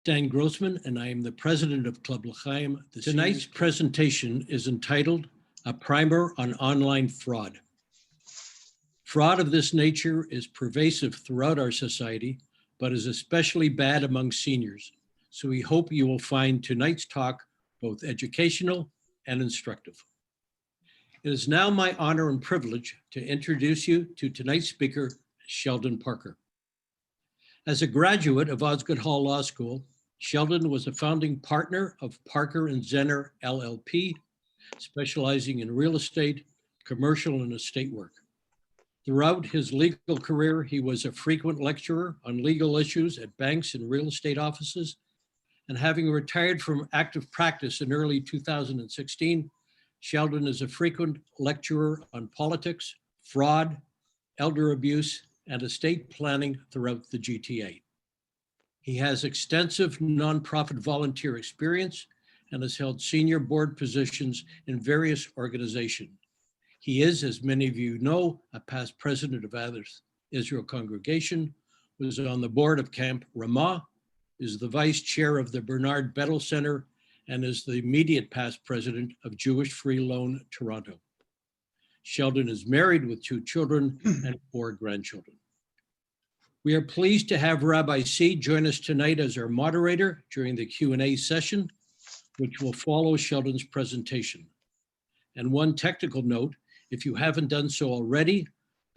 Dan Grossman, and I am the president of Club L'Chaim. Tonight's presentation is entitled A Primer on Online Fraud. Fraud of this nature is pervasive throughout our society, but is especially bad among seniors. So we hope you will find tonight's talk both educational and instructive. It is now my honor and privilege to introduce you to tonight's speaker, Sheldon Parker. As a graduate of Osgoode Hall Law School, Sheldon was a founding partner of Parker and Zenner LLP, specializing in real estate, commercial, and estate work. Throughout his legal career, he was a frequent lecturer on legal issues at banks and real estate offices. And having retired from active practice in early 2016, Sheldon is a frequent lecturer on politics, fraud, elder abuse, and estate planning throughout the GTA. He has extensive nonprofit volunteer experience and has held senior board positions in various organizations. He is, as many of you know, a past president of Athens Israel Congregation, was on the board of Camp Ramah, is the vice chair of the Bernard Bettel Center, and is the immediate past president of Jewish Free Loan Toronto. Sheldon is married with 2 children and 4 grandchildren. We are pleased to have Rabbi C join us tonight as our moderator during the Q&A session, which will follow Sheldon's presentation. And one technical note, if you haven't done so already,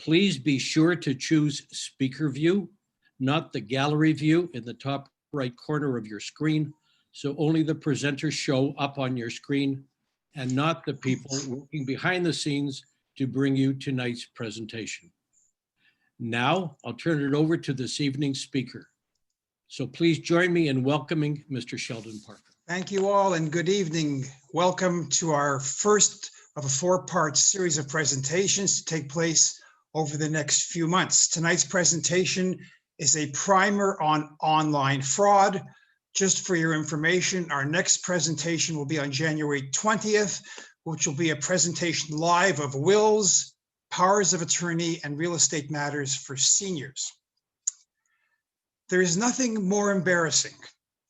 please be sure to choose speaker view, not the gallery view in the top right corner of your screen, so only the presenters show up on your screen and not the people working behind the scenes to bring you tonight's presentation. Now, I'll turn it over to this evening's speaker. So please join me in welcoming Mr. Sheldon Parker. Thank you all and good evening. Welcome to our first of a 4-part series of presentations to take place over the next few months. Tonight's presentation is a primer on online fraud. Just for your information, our next presentation will be on January 20th, which will be a presentation live of wills, powers of attorney, and real estate matters for seniors. There is nothing more embarrassing,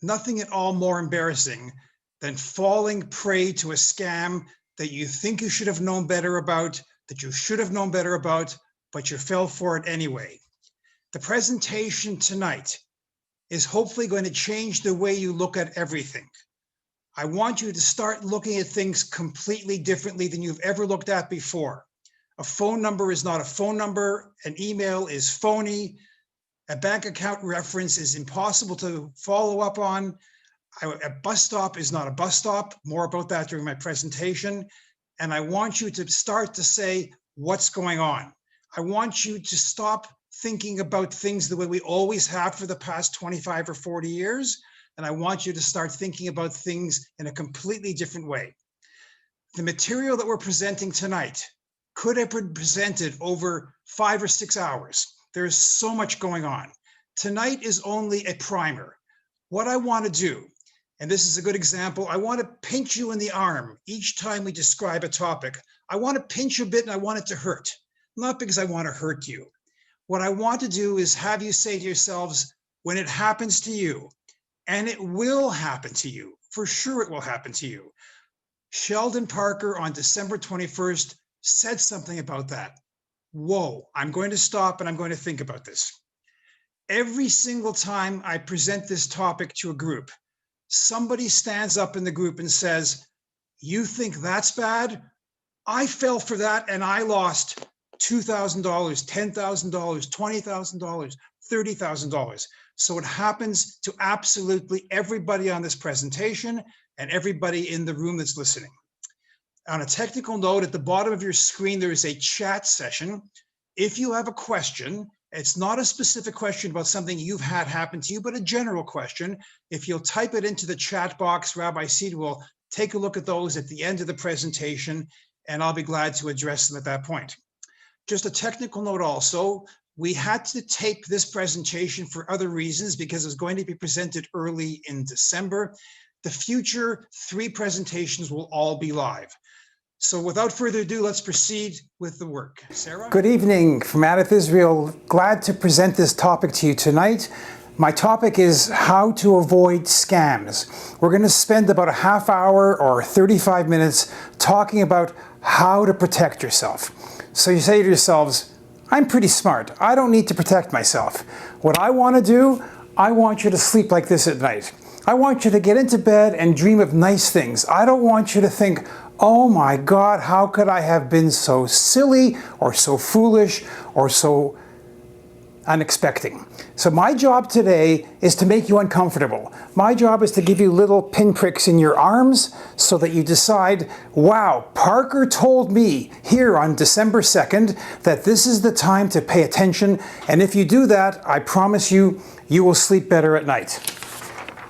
nothing at all more embarrassing than falling prey to a scam that you think you should have known better about, that you should have known better about, but you fell for it anyway. The presentation tonight is hopefully going to change the way you look at everything. I want you to start looking at things completely differently than you've ever looked at before. A phone number is not a phone number. An email is phony. A bank account reference is impossible to follow up on. A bus stop is not a bus stop. More about that during my presentation. And I want you to start to say, what's going on? I want you to stop thinking about things the way we always have for the past 25 or 40 years. And I want you to start thinking about things in a completely different way. The material that we're presenting tonight could have been presented over 5 or 6 hours. There's so much going on. Tonight is only a primer. What I want to do, and this is a good example, I want to pinch you in the arm each time we describe a topic. I want to pinch you a bit and I want it to hurt, not because I want to hurt you. What I want to do is have you say to yourselves, when it happens to you, and it will happen to you, for sure it will happen to you. Sheldon Parker on December 21st said something about that. Whoa, I'm going to stop and I'm going to think about this. Every single time I present this topic to a group, somebody stands up in the group and says, you think that's bad? I fell for that and I lost $2,000, $10,000, $20,000, $30,000. So it happens to absolutely everybody on this presentation and everybody in the room that's listening. On a technical note, at the bottom of your screen, there is a chat session. If you have a question, it's not a specific question about something you've had happen to you, but a general question. If you'll type it into the chat box, Rabbi Seed will take a look at those at the end of the presentation, and I'll be glad to address them at that point. Just a technical note also, we had to tape this presentation for other reasons because it was going to be presented early in December. The future 3 presentations will all be live. So without further ado, let's proceed with the work. Sarah? Good evening from out of Israel. Glad to present this topic to you tonight. My topic is how to avoid scams. We're going to spend about a half hour or 35 minutes talking about how to protect yourself. So you say to yourselves, I'm pretty smart. I don't need to protect myself. What I want to do, I want you to sleep like this at night. I want you to get into bed and dream of nice things. I don't want you to think, oh my God, how could I have been so silly or so foolish or so unexpected. So my job today is to make you uncomfortable. My job is to give you little pinpricks in your arms so that you decide, wow, Parker told me here on December 2nd that this is the time to pay attention. And if you do that, I promise you, you will sleep better at night.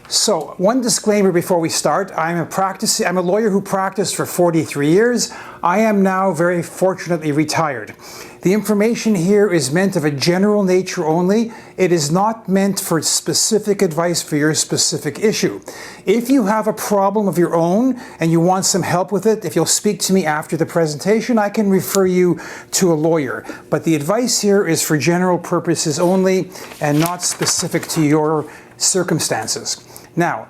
So one disclaimer before we start, I'm a lawyer who practiced for 43 years. I am now very fortunately retired. The information here is meant of a general nature only. It is not meant for specific advice for your specific issue. If you have a problem of your own and you want some help with it, if you'll speak to me after the presentation, I can refer you to a lawyer. But the advice here is for general purposes only and not specific to your circumstances. Now,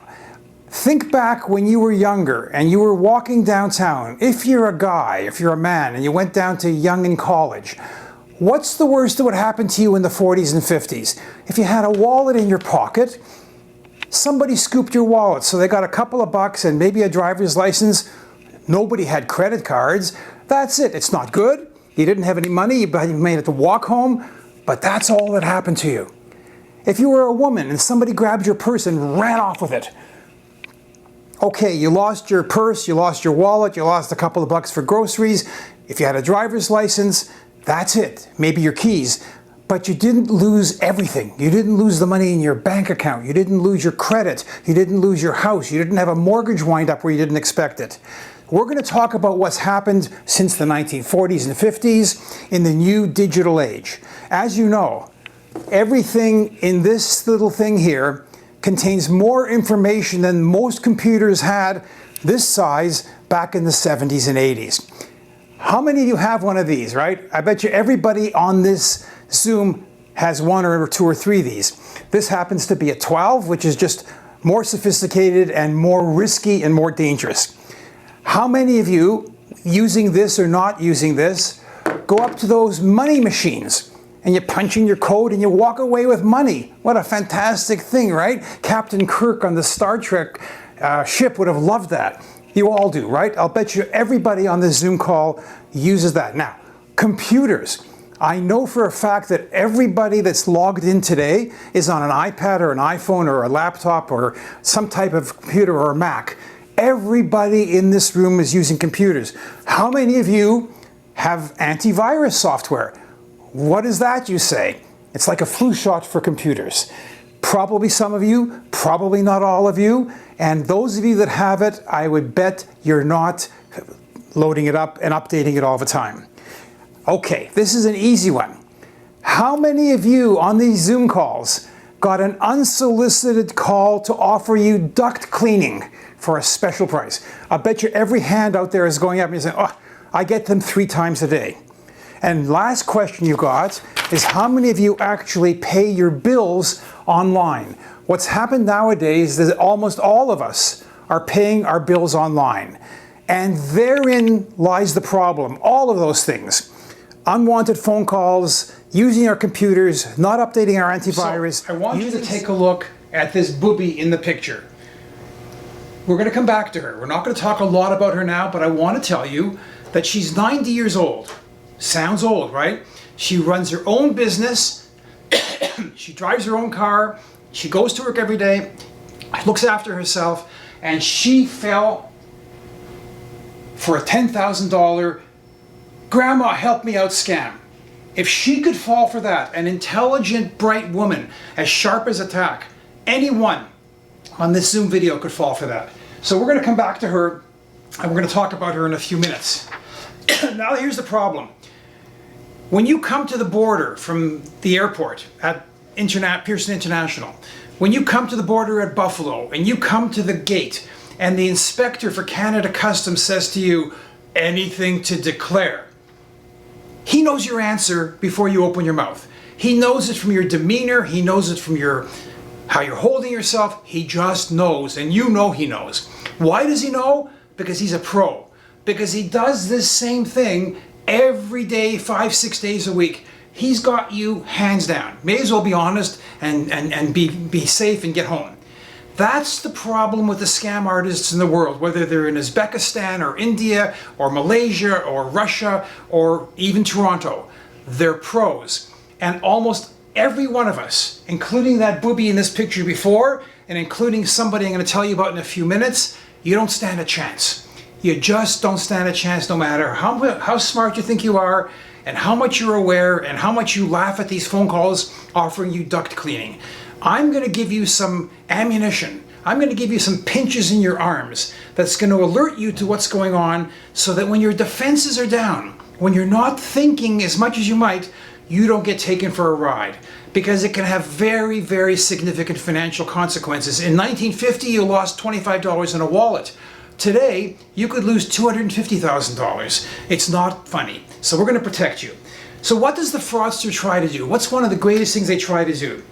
think back when you were younger and you were walking downtown. If you're a guy, if you're a man, and you went down to Young in college, what's the worst that would happen to you in the 40s and 50s? If you had a wallet in your pocket, somebody scooped your wallet, so they got a couple of bucks and maybe a driver's license. Nobody had credit cards. That's it. It's not good. You didn't have any money, but you made it to walk home, but that's all that happened to you. If you were a woman and somebody grabbed your purse and ran off with it, okay, you lost your purse, you lost your wallet, you lost a couple of bucks for groceries. If you had a driver's license, that's it. Maybe your keys. But you didn't lose everything. You didn't lose the money in your bank account. You didn't lose your credit. You didn't lose your house. You didn't have a mortgage wind up where you didn't expect it. We're going to talk about what's happened since the 1940s and 50s in the new digital age. As you know, everything in this little thing here contains more information than most computers had this size back in the 70s and 80s. How many of you have one of these, right? I bet you everybody on this Zoom has one or two or three of these. This happens to be a 12, which is just more sophisticated and more risky and more dangerous. How many of you, using this or not using this, go up to those money machines and you punch in your code and you walk away with money? What a fantastic thing, right? Captain Kirk on the Star Trek ship would have loved that. You all do, right? I'll bet you everybody on this Zoom call uses that. Now, computers. I know for a fact that everybody that's logged in today is on an iPad or an iPhone or a laptop or some type of computer or a Mac. Everybody in this room is using computers. How many of you have antivirus software? What is that, you say? It's like a flu shot for computers. Probably some of you, probably not all of you. And those of you that have it, I would bet you're not loading it up and updating it all the time. Okay, this is an easy one. How many of you on these Zoom calls got an unsolicited call to offer you duct cleaning for a special price? I bet you every hand out there is going up and you're saying, oh, I get them 3 times a day. And last question you got is how many of you actually pay your bills online? What's happened nowadays is that almost all of us are paying our bills online. And therein lies the problem. All of those things. Unwanted phone calls, using our computers, not updating our antivirus. So I want you to take a look at this booby in the picture. We're going to come back to her. We're not going to talk a lot about her now, but I want to tell you that she's 90 years old. Sounds old, right? She runs her own business. She drives her own car. She goes to work every day, looks after herself, and she fell for a $10,000 Grandma help me out scam. If she could fall for that, an intelligent, bright woman, as sharp as a tack, anyone on this Zoom video could fall for that. So we're going to come back to her, and we're going to talk about her in a few minutes. Now here's the problem. When you come to the border from the airport at Pearson International, when you come to the border at Buffalo, and you come to the gate, and the inspector for Canada Customs says to you, anything to declare, he knows your answer before you open your mouth. He knows it from your demeanor. He knows it from your how you're holding yourself. He just knows, and you know he knows. Why does he know? Because he's a pro. Because he does this same thing every day, 5-6 days a week. He's got you hands down. May as well be honest and be safe and get home. That's the problem with the scam artists in the world, whether they're in Uzbekistan or India or Malaysia or Russia or even Toronto. They're pros. And almost every one of us, including that booby in this picture before, and including somebody I'm going to tell you about in a few minutes, you don't stand a chance. You just don't stand a chance, no matter how smart you think you are, and how much you're aware, and how much you laugh at these phone calls offering you duct cleaning. I'm going to give you some ammunition. I'm going to give you some pinches in your arms that's going to alert you to what's going on, so that when your defenses are down, when you're not thinking as much as you might, you don't get taken for a ride, because it can have very, very significant financial consequences. In 1950, you lost $25 in a wallet. Today, you could lose $250,000. It's not funny. So we're going to protect you. So what does the fraudster try to do? What's one of the greatest things they try to do?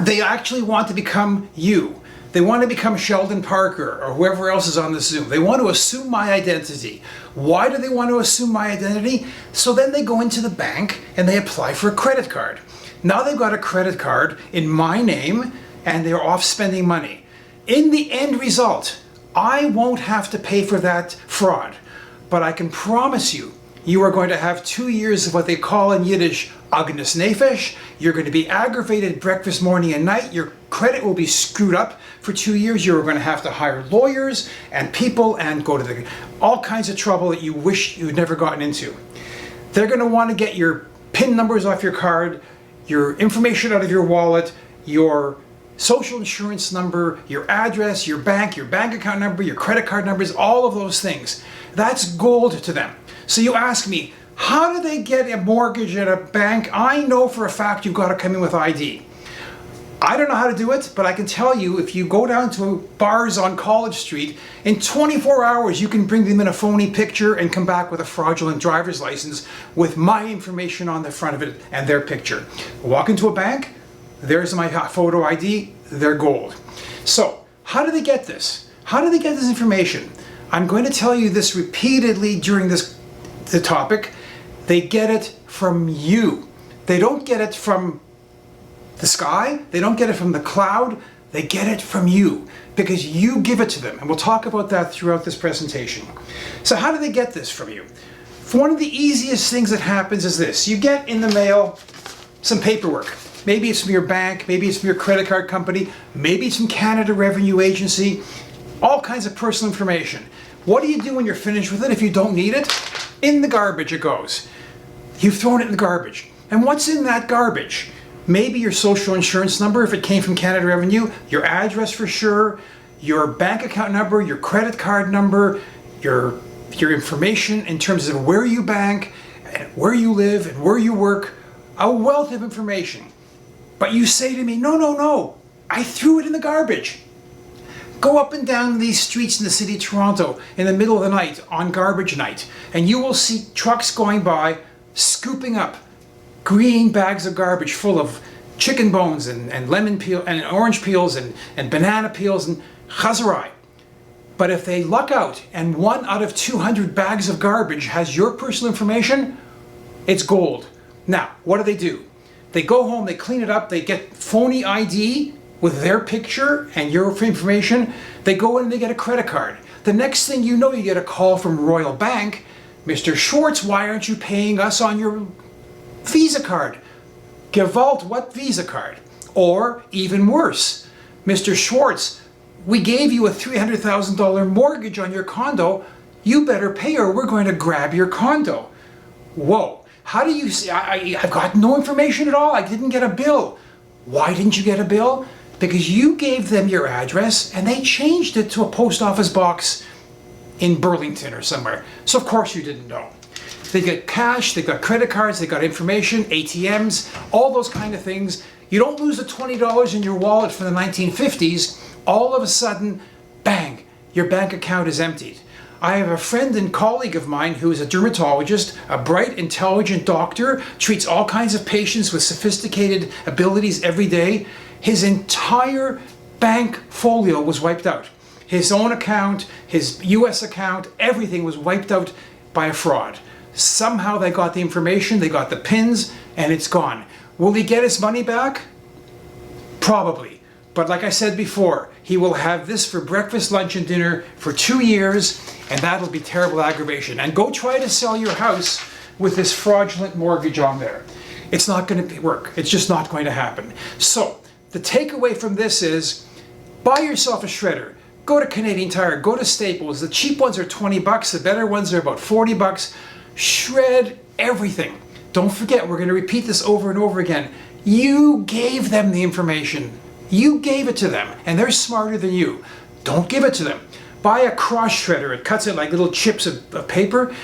They actually want to become you. They want to become Sheldon Parker or whoever else is on the Zoom. They want to assume my identity. Why do they want to assume my identity? So then they go into the bank and they apply for a credit card. Now they've got a credit card in my name and they're off spending money. In the end result, I won't have to pay for that fraud, but I can promise you, you are going to have 2 years of what they call in Yiddish, Agnes Nefesh. You're going to be aggravated breakfast, morning, and night. Your credit will be screwed up for 2 years. You're going to have to hire lawyers and people and go to all kinds of trouble that you wish you'd never gotten into. They're going to want to get your PIN numbers off your card, your information out of your wallet, your social insurance number, your address, your bank account number, your credit card numbers, all of those things. That's gold to them. So you ask me, how do they get a mortgage at a bank? I know for a fact you've got to come in with ID. I don't know how to do it, but I can tell you, if you go down to bars on College Street, in 24 hours you can bring them in a phony picture and come back with a fraudulent driver's license with my information on the front of it and their picture. Walk into a bank, there's my photo ID, they're gold. So how do they get this? How do they get this information? I'm going to tell you this repeatedly during the topic. They get it from you. They don't get it from the sky. They don't get it from the cloud. They get it from you because you give it to them. And we'll talk about that throughout this presentation. So how do they get this from you? One of the easiest things that happens is this. You get in the mail some paperwork. Maybe it's from your bank, maybe it's from your credit card company, maybe it's from Canada Revenue Agency, all kinds of personal information. What do you do when you're finished with it if you don't need it? In the garbage it goes. You've thrown it in the garbage. And what's in that garbage? Maybe your social insurance number if it came from Canada Revenue, your address for sure, your bank account number, your credit card number, your information in terms of where you bank, and where you live, and where you work, a wealth of information. But you say to me, no, I threw it in the garbage. Go up and down these streets in the city of Toronto in the middle of the night on garbage night, and you will see trucks going by scooping up green bags of garbage full of chicken bones and lemon peel and orange peels and banana peels and chazarai. But if they luck out and 1 out of 200 bags of garbage has your personal information, it's gold. Now, what do? They go home, they clean it up, they get phony ID with their picture and your information. They go in and they get a credit card. The next thing you know, you get a call from Royal Bank. Mr. Schwartz, why aren't you paying us on your Visa card? Gewalt, what Visa card? Or even worse, Mr. Schwartz, we gave you a $300,000 mortgage on your condo. You better pay or we're going to grab your condo. Whoa. How do you say, I've got no information at all. I didn't get a bill. Why didn't you get a bill? Because you gave them your address and they changed it to a post office box in Burlington or somewhere. So of course you didn't know. They got cash, they've got credit cards, they've got information, ATMs, all those kind of things. You don't lose the $20 in your wallet from the 1950s. All of a sudden, bang, your bank account is emptied. I have a friend and colleague of mine who is a dermatologist, a bright, intelligent doctor, treats all kinds of patients with sophisticated abilities every day. His entire bank folio was wiped out. His own account, his US account, everything was wiped out by a fraud. Somehow they got the information, they got the PINs, and it's gone. Will he get his money back? Probably. But like I said before, he will have this for breakfast, lunch, and dinner for 2 years, and that'll be terrible aggravation. And go try to sell your house with this fraudulent mortgage on there. It's not going to work. It's just not going to happen. So the takeaway from this is, buy yourself a shredder. Go to Canadian Tire, go to Staples. The cheap ones are 20 bucks, the better ones are about 40 bucks. Shred everything. Don't forget, we're going to repeat this over and over again. You gave them the information. You gave it to them, and they're smarter than you. Don't give it to them. Buy a cross shredder. It cuts it like little chips of paper.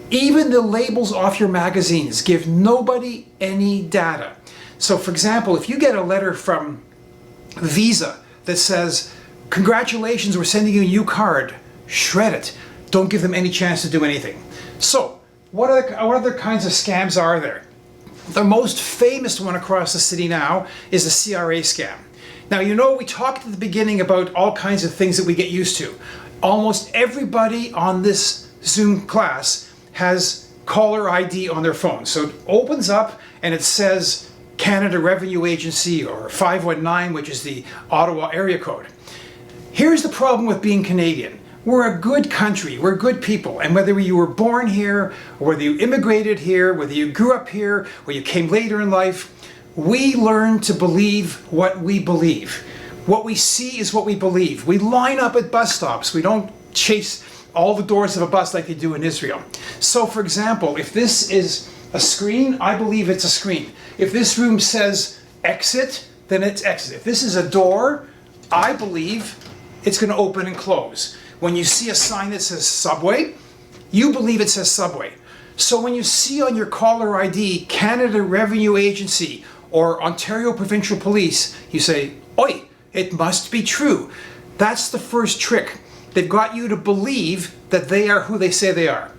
Even the labels off your magazines give nobody any data. So for example, if you get a letter from Visa that says, congratulations, we're sending you a new card, shred it. Don't give them any chance to do anything. So what other kinds of scams are there? The most famous one across the city now is the CRA scam. Now, you know, we talked at the beginning about all kinds of things that we get used to. Almost everybody on this Zoom class has caller ID on their phone. So it opens up and it says Canada Revenue Agency or 519, which is the Ottawa area code. Here's the problem with being Canadian. We're a good country, we're good people, and whether you were born here, or whether you immigrated here, whether you grew up here, or you came later in life, we learn to believe what we believe. What we see is what we believe. We line up at bus stops. We don't chase all the doors of a bus like they do in Israel. So for example, if this is a screen, I believe it's a screen. If this room says exit, then it's exit. If this is a door, I believe it's going to open and close. When you see a sign that says Subway, you believe it says Subway. So when you see on your caller ID Canada Revenue Agency or Ontario Provincial Police, you say, oi, it must be true. That's the first trick. They've got you to believe that they are who they say they are.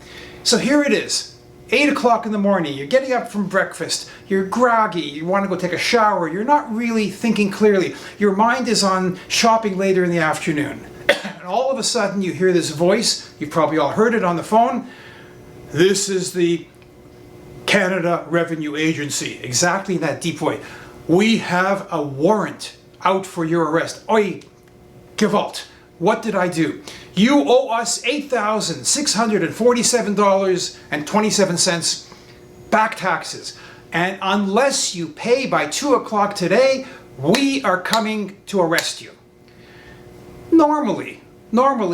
So here it is, 8 o'clock in the morning, you're getting up from breakfast, you're groggy, you want to go take a shower, you're not really thinking clearly. Your mind is on shopping later in the afternoon. And all of a sudden you hear this voice, you've probably all heard it on the phone. This is the Canada Revenue Agency, exactly in that deep voice. We have a warrant out for your arrest. Oi, Gewalt, what did I do? You owe us $8,647.27 back taxes. And unless you pay by 2 o'clock today, we are coming to arrest you. Normally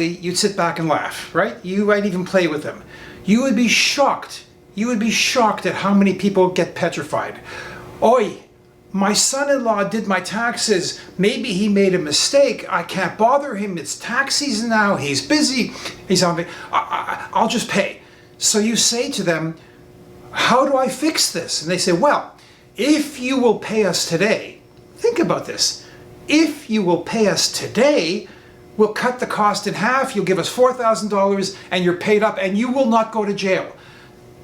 you'd sit back and laugh, right? You might even play with them. You would be shocked. You would be shocked at how many people get petrified. Oi, my son-in-law did my taxes. Maybe he made a mistake. I can't bother him. It's tax season now. He's busy. He's on vacation. I'll just pay. So you say to them, how do I fix this? And they say, well, if you will pay us today, think about this. If you will pay us today, we'll cut the cost in half. You'll give us $4,000 and you're paid up and you will not go to jail.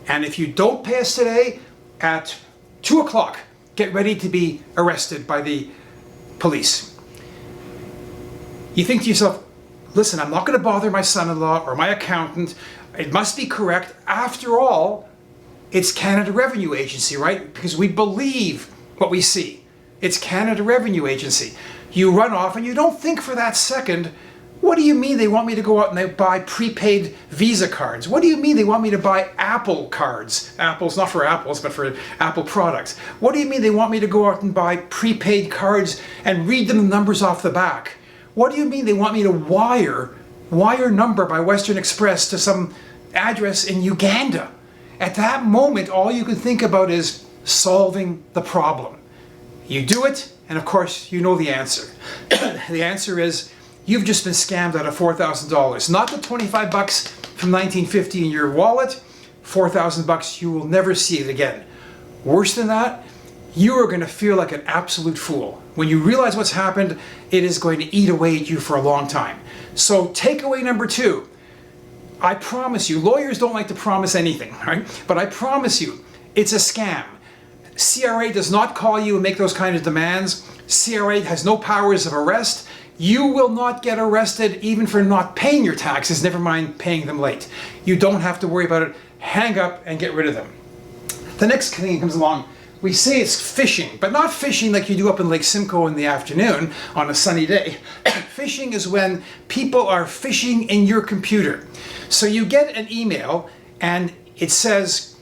And if you don't pay us today, at 2 o'clock, get ready to be arrested by the police. You think to yourself, listen, I'm not going to bother my son-in-law or my accountant. It must be correct. After all, it's Canada Revenue Agency, right? Because we believe what we see. It's Canada Revenue Agency. You run off and you don't think for that second, what do you mean they want me to go out and buy prepaid Visa cards? What do you mean they want me to buy Apple cards? Apple's not for apples, but for Apple products. What do you mean they want me to go out and buy prepaid cards and read them the numbers off the back? What do you mean they want me to wire number by Western Express to some address in Uganda? At that moment, all you can think about is solving the problem. You do it, and of course, you know the answer. The answer is, you've just been scammed out of $4,000. Not the 25 bucks from 1950 in your wallet, 4,000 bucks, you will never see it again. Worse than that, you are going to feel like an absolute fool. When you realize what's happened, it is going to eat away at you for a long time. So takeaway number 2, I promise you, lawyers don't like to promise anything, right? But I promise you, it's a scam. CRA does not call you and make those kind of demands. CRA has no powers of arrest. You will not get arrested even for not paying your taxes, never mind paying them late. You don't have to worry about it. Hang up and get rid of them. The next thing comes along, we say it's phishing, but not phishing like you do up in Lake Simcoe in the afternoon on a sunny day. Phishing is when people are phishing in your computer. So you get an email and it says,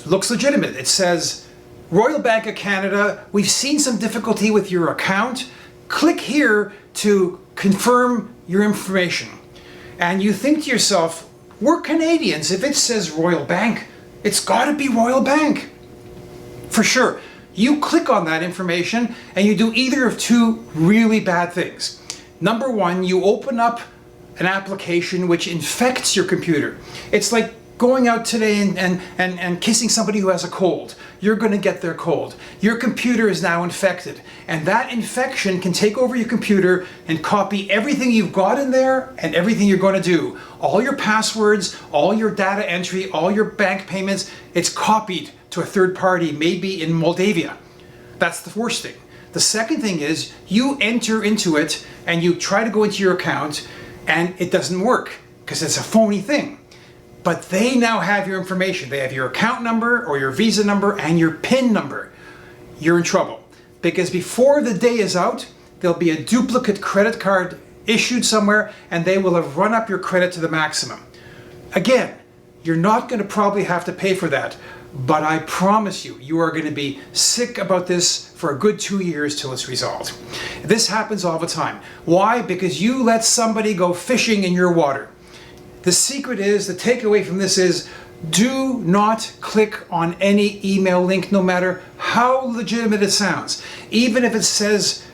looks legitimate. It says, Royal Bank of Canada, we've seen some difficulty with your account. Click here to confirm your information. And you think to yourself, we're Canadians. If it says Royal Bank, it's got to be Royal Bank. For sure. You click on that information and you do either of two really bad things. Number one, you open up an application which infects your computer. It's like going out today and kissing somebody who has a cold. You're going to get their cold. Your computer is now infected, and that infection can take over your computer and copy everything you've got in there and everything you're going to do. All your passwords, all your data entry, all your bank payments, it's copied to a third party, maybe in Moldavia. That's the worst thing. The second thing is you enter into it and you try to go into your account and it doesn't work because it's a phony thing. But they now have your information. They have your account number or your Visa number and your PIN number. You're in trouble because before the day is out, there'll be a duplicate credit card issued somewhere and they will have run up your credit to the maximum. Again, you're not going to probably have to pay for that, but I promise you, you are going to be sick about this for a good 2 years till it's resolved. This happens all the time. Why? Because you let somebody go fishing in your water. The secret is, the takeaway from this is, do not click on any email link, no matter how legitimate it sounds. Even if it says,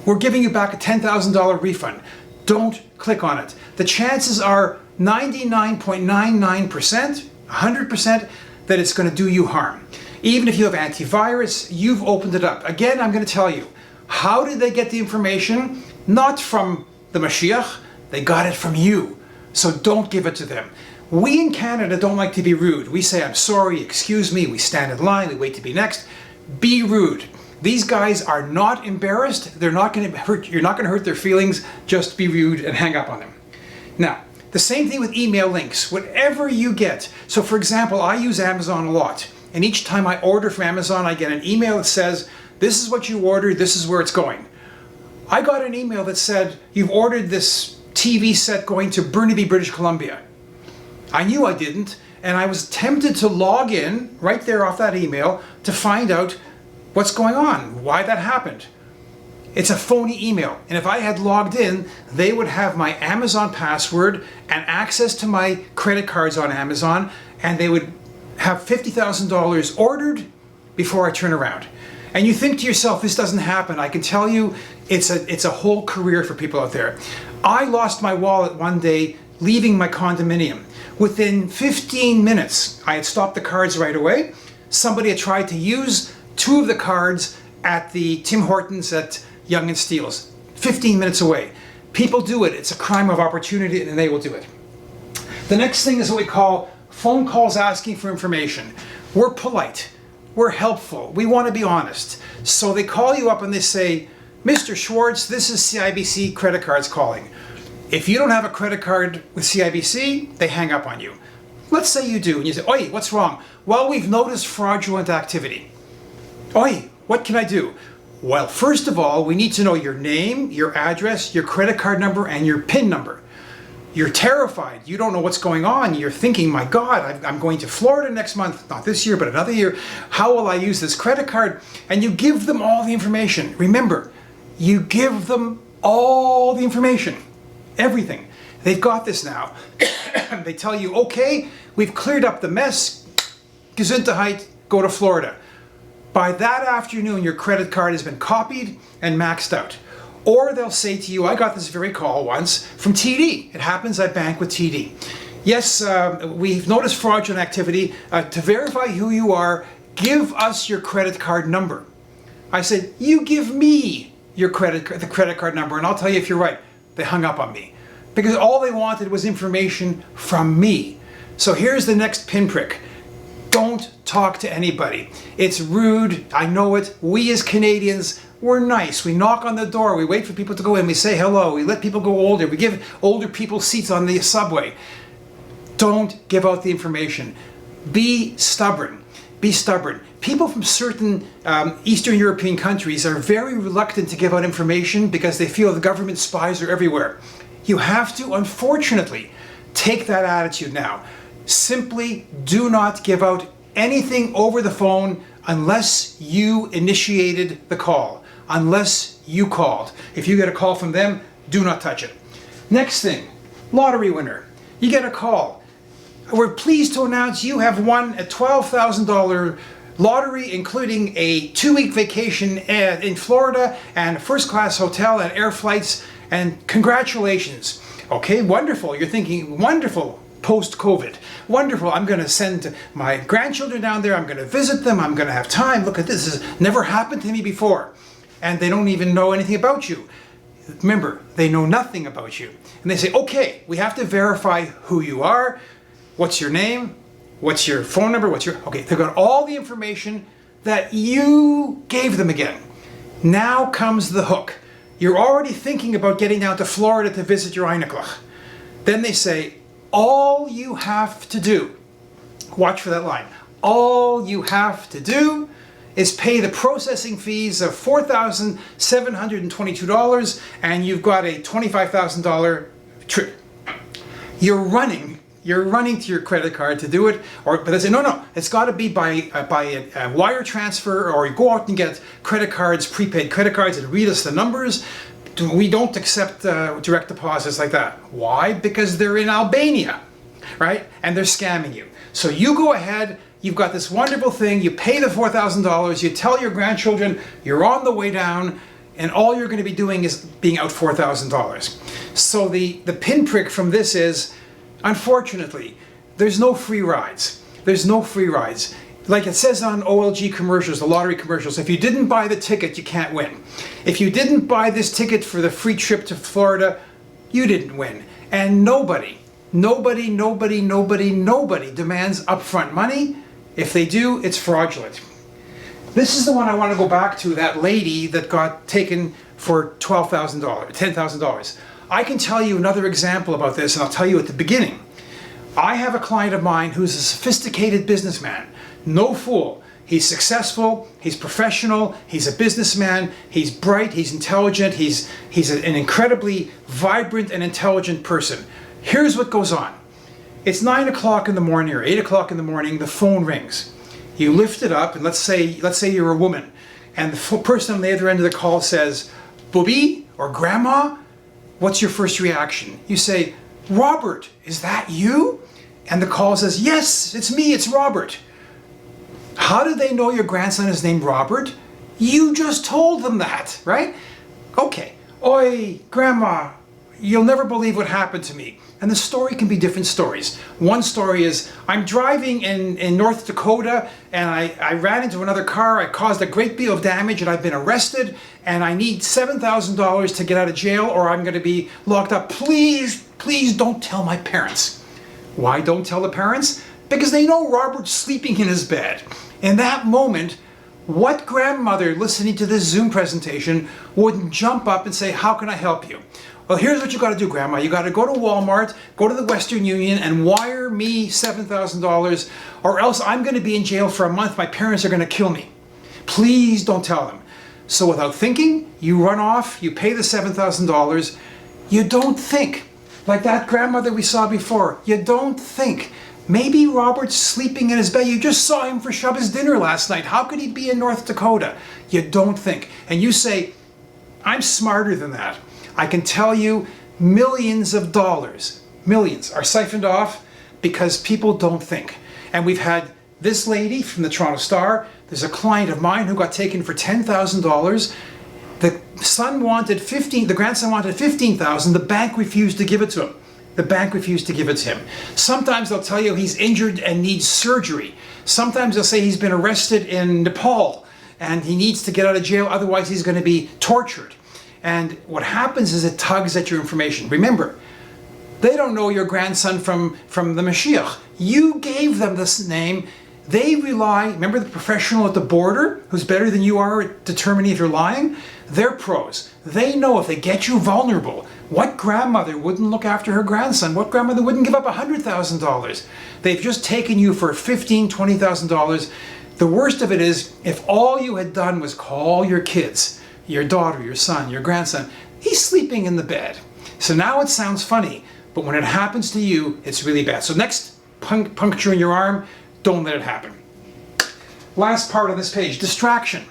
we're giving you back a $10,000 refund. Don't click on it. The chances are 99.99%, 100% that it's going to do you harm. Even if you have antivirus, you've opened it up. Again, I'm going to tell you, how did they get the information? Not from the Mashiach. They got it from you. So don't give it to them. We in Canada don't like to be rude. We say, I'm sorry, excuse me, we stand in line, we wait to be next. Be rude. These guys are not embarrassed. They're not going to hurt, you're not going to hurt their feelings. Just be rude and hang up on them. Now, the same thing with email links. Whatever you get. So for example, I use Amazon a lot. And each time I order from Amazon, I get an email that says, this is what you ordered, this is where it's going. I got an email that said, you've ordered this TV set going to Burnaby, British Columbia. I knew I didn't, and I was tempted to log in right there off that email to find out what's going on, why that happened. It's a phony email, and if I had logged in, they would have my Amazon password and access to my credit cards on Amazon, and they would have $50,000 ordered before I turn around. And you think to yourself, this doesn't happen. I can tell you, it's a whole career for people out there. I lost my wallet one day leaving my condominium. Within 15 minutes, I had stopped the cards right away. Somebody had tried to use 2 of the cards at the Tim Hortons at Yonge and Steeles. 15 minutes away. People do it. It's a crime of opportunity, and they will do it. The next thing is what we call phone calls asking for information. We're polite. We're helpful. We want to be honest. So they call you up and they say, Mr. Schwartz, this is CIBC credit cards calling. If you don't have a credit card with CIBC, they hang up on you. Let's say you do, and you say, oi, what's wrong? Well, we've noticed fraudulent activity. Oi, what can I do? Well, first of all, we need to know your name, your address, your credit card number, and your PIN number. You're terrified. You don't know what's going on. You're thinking, my God, I'm going to Florida next month. Not this year, but another year. How will I use this credit card? And you give them all the information. Remember, you give them all the information. Everything. They've got this now. They tell you, okay, we've cleared up the mess. Gesundheit, go to Florida. By that afternoon, your credit card has been copied and maxed out. Or they'll say to you, I got this very call once from TD. It happens I bank with TD. Yes, we've noticed fraudulent activity. To verify who you are, give us your credit card number. I said, you give me the credit card number, and I'll tell you if you're right. They hung up on me because all they wanted was information from me. So here's the next pinprick. Don't talk to anybody. It's rude. I know it. We as Canadians, we're nice. We knock on the door. We wait for people to go in. We say hello. We let people go older. We give older people seats on the subway. Don't give out the information. Be stubborn. Be stubborn. People from certain Eastern European countries are very reluctant to give out information because they feel the government spies are everywhere. You have to, unfortunately, take that attitude now. Simply do not give out anything over the phone unless you initiated the call, unless you called. If you get a call from them, do not touch it. Next thing, lottery winner. You get a call. We're pleased to announce you have won a $12,000 lottery, including a 2-week vacation in Florida and a first-class hotel and air flights, and congratulations. Okay, wonderful. You're thinking, wonderful. Post-COVID. Wonderful. I'm going to send my grandchildren down there. I'm going to visit them. I'm going to have time. Look at this. This has never happened to me before. And they don't even know anything about you. Remember, they know nothing about you. And they say, okay, we have to verify who you are. What's your name? What's your phone number? Okay, they've got all the information that you gave them again. Now comes the hook. You're already thinking about getting down to Florida to visit your Einiglich. Then they say, all you have to do, watch for that line, all you have to do is pay the processing fees of $4,722 and you've got a $25,000 trip. You're running to your credit card to do it, but they say, no, it's got to be by a wire transfer, or you go out and get credit cards, prepaid credit cards, and read us the numbers. We don't accept direct deposits like that. Why? Because they're in Albania, right? And they're scamming you. So you go ahead, you've got this wonderful thing, you pay the $4,000, you tell your grandchildren you're on the way down, and all you're going to be doing is being out $4,000. So the pinprick from this is, unfortunately, there's no free rides. There's no free rides. Like it says on OLG commercials, the lottery commercials, if you didn't buy the ticket, you can't win. If you didn't buy this ticket for the free trip to Florida, you didn't win. And nobody demands upfront money. If they do, it's fraudulent. This is the one I want to go back to, that lady that got taken for $10,000. I can tell you another example about this, and I'll tell you at the beginning. I have a client of mine who's a sophisticated businessman. No fool. He's successful, he's professional, he's a businessman, he's bright, he's intelligent, he's an incredibly vibrant and intelligent person. Here's what goes on. It's 9 o'clock in the morning or 8 o'clock in the morning, the phone rings. You lift it up, and let's say you're a woman, and the person on the other end of the call says, "Booby," or "Grandma," what's your first reaction? You say, "Robert, is that you?" And the call says, "Yes, it's me, it's Robert." How do they know your grandson is named Robert? You just told them that, right? Okay. Oi, Grandma, you'll never believe what happened to me. And the story can be different stories. One story is, I'm driving in North Dakota and I ran into another car. I caused a great deal of damage and I've been arrested and I need $7,000 to get out of jail or I'm going to be locked up. Please, please don't tell my parents. Why don't tell the parents? Because they know Robert's sleeping in his bed. In that moment, what grandmother listening to this Zoom presentation wouldn't jump up and say, "How can I help you?" Well, here's what you got to do, Grandma. You got to go to Walmart, go to the Western Union, and wire me $7,000, or else I'm going to be in jail for a month. My parents are going to kill me. Please don't tell them. So without thinking, you run off, you pay the $7,000. You don't think. Like that grandmother we saw before. You don't think. Maybe Robert's sleeping in his bed. You just saw him for Shabbos dinner last night. How could he be in North Dakota? You don't think. And you say, I'm smarter than that. I can tell you millions of dollars, millions, are siphoned off because people don't think. And we've had this lady from the Toronto Star. There's a client of mine who got taken for $10,000. The son wanted the grandson wanted $15,000. The bank refused to give it to him. The bank refused to give it to him. Sometimes they'll tell you he's injured and needs surgery. Sometimes they'll say he's been arrested in Nepal and he needs to get out of jail, otherwise he's going to be tortured. And what happens is it tugs at your information. Remember, they don't know your grandson from the Mashiach. You gave them this name. They rely, remember the professional at the border who's better than you are at determining if you're lying? They're pros. They know if they get you vulnerable, what grandmother wouldn't look after her grandson? What grandmother wouldn't give up $100,000? They've just taken you for $15,000, $20,000. The worst of it is, if all you had done was call your kids, your daughter, your son, your grandson, he's sleeping in the bed. So now it sounds funny, but when it happens to you, it's really bad. So next puncture in your arm, don't let it happen. Last part on this page, distraction.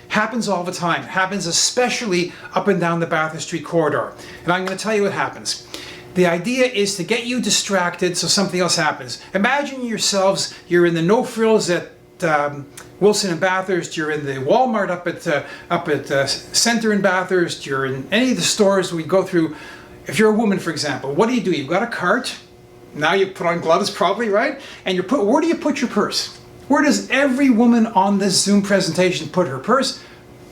Happens all the time. Happens especially up and down the Bathurst Street corridor. And I'm going to tell you what happens. The idea is to get you distracted so something else happens. Imagine yourselves, you're in the No Frills at Wilson and Bathurst, you're in the Walmart up at Center in Bathurst, you're in any of the stores we go through. If you're a woman, for example, what do? You've got a cart. Now you put on gloves probably, right? And where do you put your purse? Where does every woman on this Zoom presentation put her purse?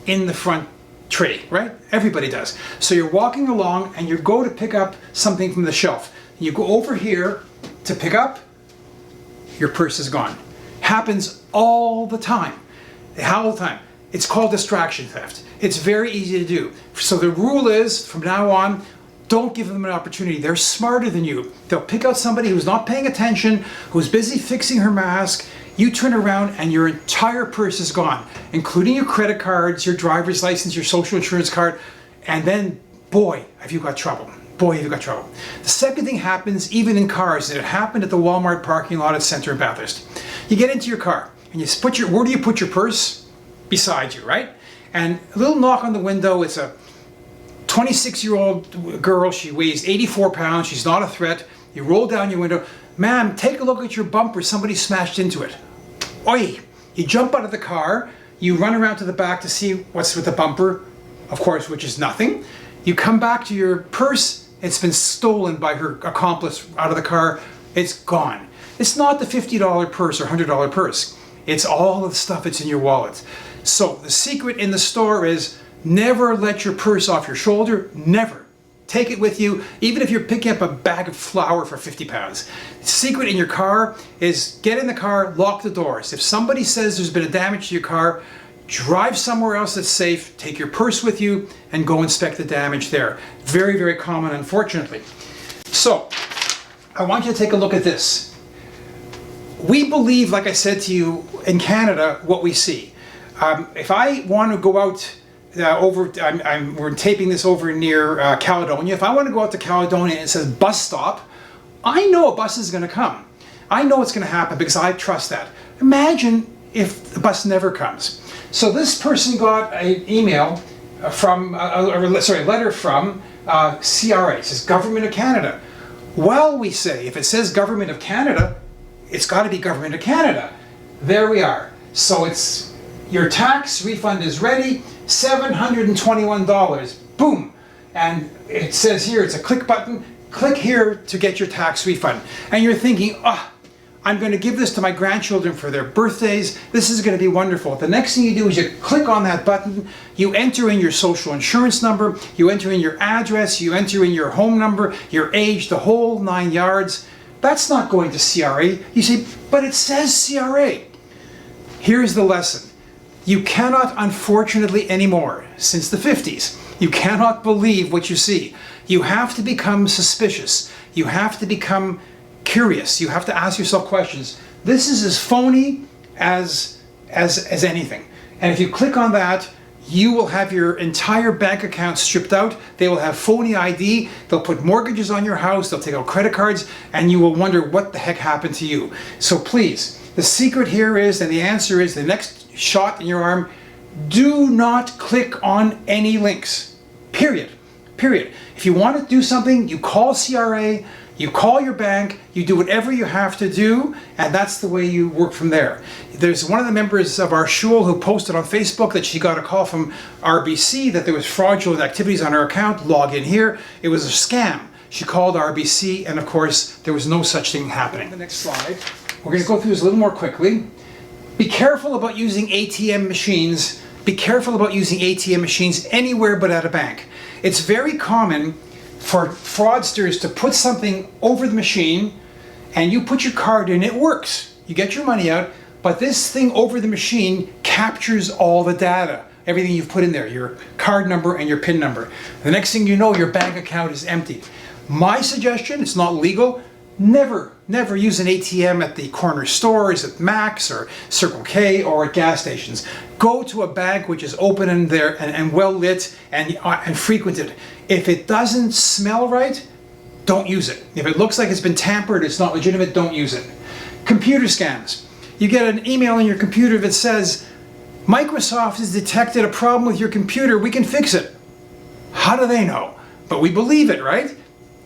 In the front tray, right? Everybody does. So you're walking along and you go to pick up something from the shelf. You go over here to pick up, your purse is gone. Happens all the time. All the time. It's called distraction theft. It's very easy to do. So the rule is, from now on, don't give them an opportunity. They're smarter than you. They'll pick out somebody who's not paying attention, who's busy fixing her mask. You turn around and your entire purse is gone, including your credit cards, your driver's license, your social insurance card, and then, boy, have you got trouble. Boy, have you got trouble. The second thing happens even in cars, and it happened at the Walmart parking lot at Center in Bathurst. You get into your car, and where do you put your purse? Beside you, right? And a little knock on the window. It's a 26-year-old girl. She weighs 84 pounds. She's not a threat. You roll down your window. Ma'am, take a look at your bumper. Somebody smashed into it. Oi! You jump out of the car. You run around to the back to see what's with the bumper, of course, which is nothing. You come back to your purse. It's been stolen by her accomplice out of the car. It's gone. It's not the $50 purse or $100 purse. It's all of the stuff that's in your wallet. So the secret in the store is never let your purse off your shoulder. Never. Take it with you, even if you're picking up a bag of flour for 50 pounds. The secret in your car is get in the car, lock the doors. If somebody says there's been a damage to your car, drive somewhere else that's safe, take your purse with you, and go inspect the damage there. Very, very common, unfortunately. So, I want you to take a look at this. We believe, like I said to you, in Canada, what we see. If I want to go out we're taping this over near Caledonia. If I want to go out to Caledonia and it says bus stop, I know a bus is going to come. I know it's going to happen because I trust that. Imagine if the bus never comes. So this person got an email from, a letter from CRA. It says Government of Canada. Well, we say, if it says Government of Canada, it's got to be Government of Canada. There we are. So it's, your tax refund is ready. $721. Boom. And it says here, it's a click button. Click here to get your tax refund. And you're thinking, I'm going to give this to my grandchildren for their birthdays. This is going to be wonderful. The next thing you do is you click on that button. You enter in your social insurance number. You enter in your address. You enter in your home number, your age, the whole 9 yards. That's not going to CRA. You say, but it says CRA. Here's the lesson. You cannot, unfortunately anymore, since the 50s, you cannot believe what you see. You have to become suspicious. You have to become curious. You have to ask yourself questions. This is as phony as anything. And if you click on that, you will have your entire bank account stripped out. They will have phony ID. They'll put mortgages on your house. They'll take out credit cards, and you will wonder what the heck happened to you. So please, the secret here is, and the answer is, the next shot in your arm, do not click on any links. Period. Period. If you want to do something, you call CRA, you call your bank, you do whatever you have to do, and that's the way you work from there. There's one of the members of our shul who posted on Facebook that she got a call from RBC that there was fraudulent activities on her account. Log in here. It was a scam. She called RBC, and of course, there was no such thing happening. The next slide. We're going to go through this a little more quickly. Be careful about using ATM machines. Be careful about using ATM machines anywhere but at a bank. It's very common for fraudsters to put something over the machine and you put your card in, it works. You get your money out, But this thing over the machine captures all the data, everything you've put in there, your card number and your PIN number. The next thing you know, your bank account is empty. My suggestion, it's not legal, never use an ATM at the corner stores, at Max or Circle K or at gas stations. Go to a bank which is open and there and well lit and frequented. If it doesn't smell right, don't use it. If it looks like it's been tampered, it's not legitimate, don't use it. Computer scams. You get an email on your computer that says, Microsoft has detected a problem with your computer, we can fix it. How do they know? But we believe it, right?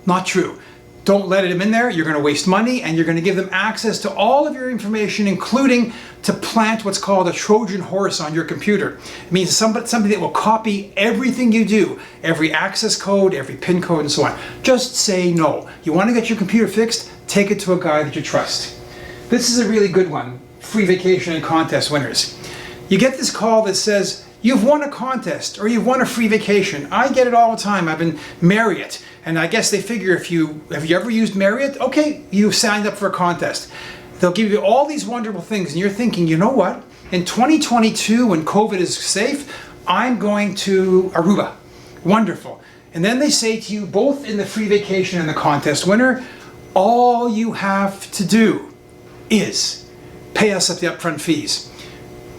Not true. Don't let them in there. You're going to waste money and you're going to give them access to all of your information, including to plant what's called a Trojan horse on your computer. It means something that will copy everything you do, every access code, every PIN code, and so on. Just say no. You want to get your computer fixed? Take it to a guy that you trust. This is a really good one. Free vacation and contest winners. You get this call that says, you've won a contest or you've won a free vacation. I get it all the time. I've been Marriott, and I guess they figure have you ever used Marriott? Okay, you signed up for a contest. They'll give you all these wonderful things, and you're thinking, you know what? In 2022, when COVID is safe, I'm going to Aruba. Wonderful. And then they say to you, both in the free vacation and the contest winner, all you have to do is pay us up the upfront fees.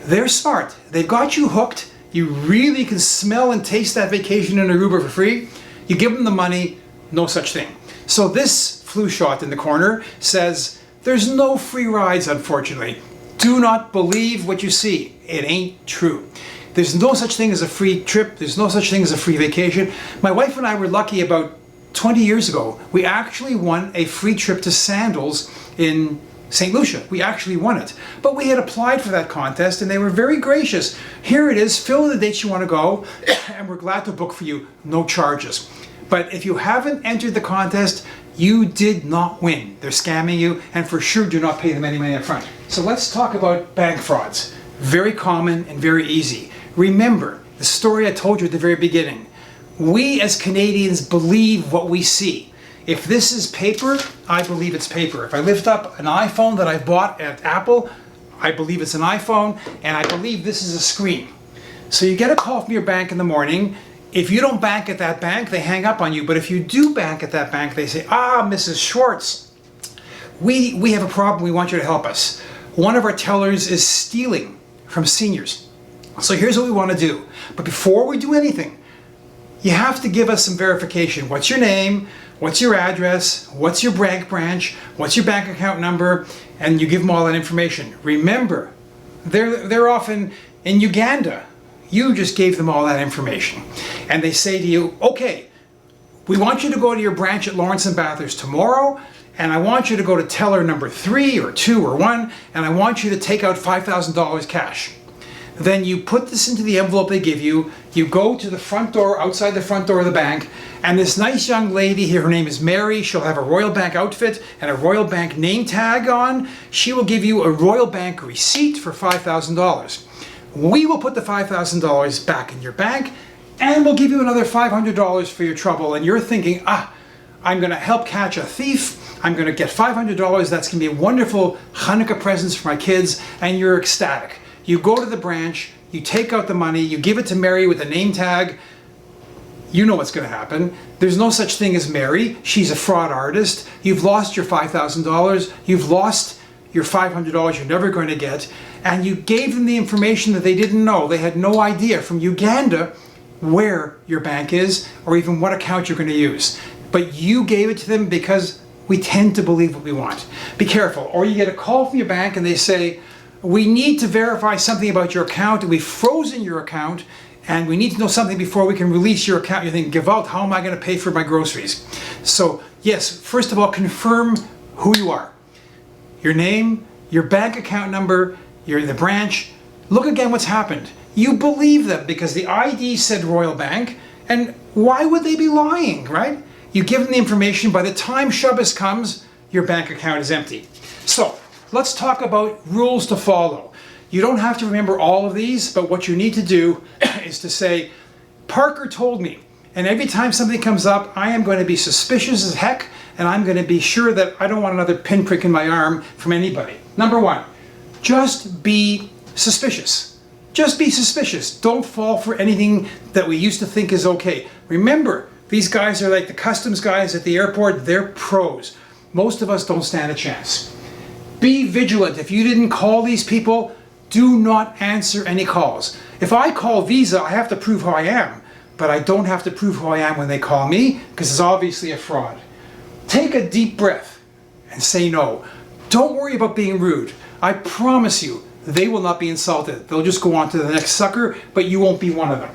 They're smart. They've got you hooked. You really can smell and taste that vacation in Aruba for free. You give them the money, no such thing. So this flu shot in the corner says, there's no free rides, unfortunately. Do not believe what you see. It ain't true. There's no such thing as a free trip. There's no such thing as a free vacation. My wife and I were lucky about 20 years ago. We actually won a free trip to Sandals in St. Lucia. We actually won it. But we had applied for that contest and they were very gracious. Here it is, fill in the dates you want to go, and we're glad to book for you, no charges. But if you haven't entered the contest, you did not win. They're scamming you, and for sure do not pay them any money up front. So let's talk about bank frauds. Very common and very easy. Remember the story I told you at the very beginning. We as Canadians believe what we see. If this is paper, I believe it's paper. If I lift up an iPhone that I bought at Apple, I believe it's an iPhone, and I believe this is a screen. So you get a call from your bank in the morning. If you don't bank at that bank, they hang up on you. But if you do bank at that bank, they say, Mrs. Schwartz, we have a problem. We want you to help us. One of our tellers is stealing from seniors. So here's what we want to do. But before we do anything, you have to give us some verification. What's your name? What's your address? What's your bank branch? What's your bank account number? And you give them all that information. Remember, they're often in Uganda. You just gave them all that information. And they say to you, okay, we want you to go to your branch at Lawrence and Bathurst tomorrow, and I want you to go to teller number 3 or 2 or 1, and I want you to take out $5,000 cash. Then you put this into the envelope they give you, you go to the front door, outside the front door of the bank, and this nice young lady here, her name is Mary, she'll have a Royal Bank outfit and a Royal Bank name tag on. She will give you a Royal Bank receipt for $5,000. We will put the $5,000 back in your bank, and we'll give you another $500 for your trouble. And you're thinking, I'm gonna help catch a thief, I'm gonna get $500, that's gonna be a wonderful Hanukkah presents for my kids, and you're ecstatic. You go to the branch, you take out the money, you give it to Mary with a name tag. You know what's going to happen. There's no such thing as Mary. She's a fraud artist. You've lost your $5,000. You've lost your $500 you're never going to get. And you gave them the information that they didn't know. They had no idea from Uganda where your bank is or even what account you're going to use. But you gave it to them because we tend to believe what we want. Be careful. Or you get a call from your bank and they say, we need to verify something about your account, and we've frozen your account, and we need to know something before we can release your account. You think, Gewalt, how am I going to pay for my groceries? So yes, first of all, confirm who you are. Your name, your bank account number, the branch. Look again what's happened. You believe them because the ID said Royal Bank, and why would they be lying, right? You give them the information, by the time Shabbos comes, your bank account is empty. So let's talk about rules to follow. You don't have to remember all of these, but what you need to do is to say, Parker told me, and every time something comes up, I am going to be suspicious as heck, and I'm going to be sure that I don't want another pinprick in my arm from anybody. Number 1, Just be suspicious. Just be suspicious. Don't fall for anything that we used to think is okay. Remember, these guys are like the customs guys at the airport. They're pros. Most of us don't stand a chance. Be vigilant. If you didn't call these people, do not answer any calls. If I call Visa, I have to prove who I am, but I don't have to prove who I am when they call me, because it's obviously a fraud. Take a deep breath and say no. Don't worry about being rude. I promise you, they will not be insulted. They'll just go on to the next sucker, but you won't be one of them.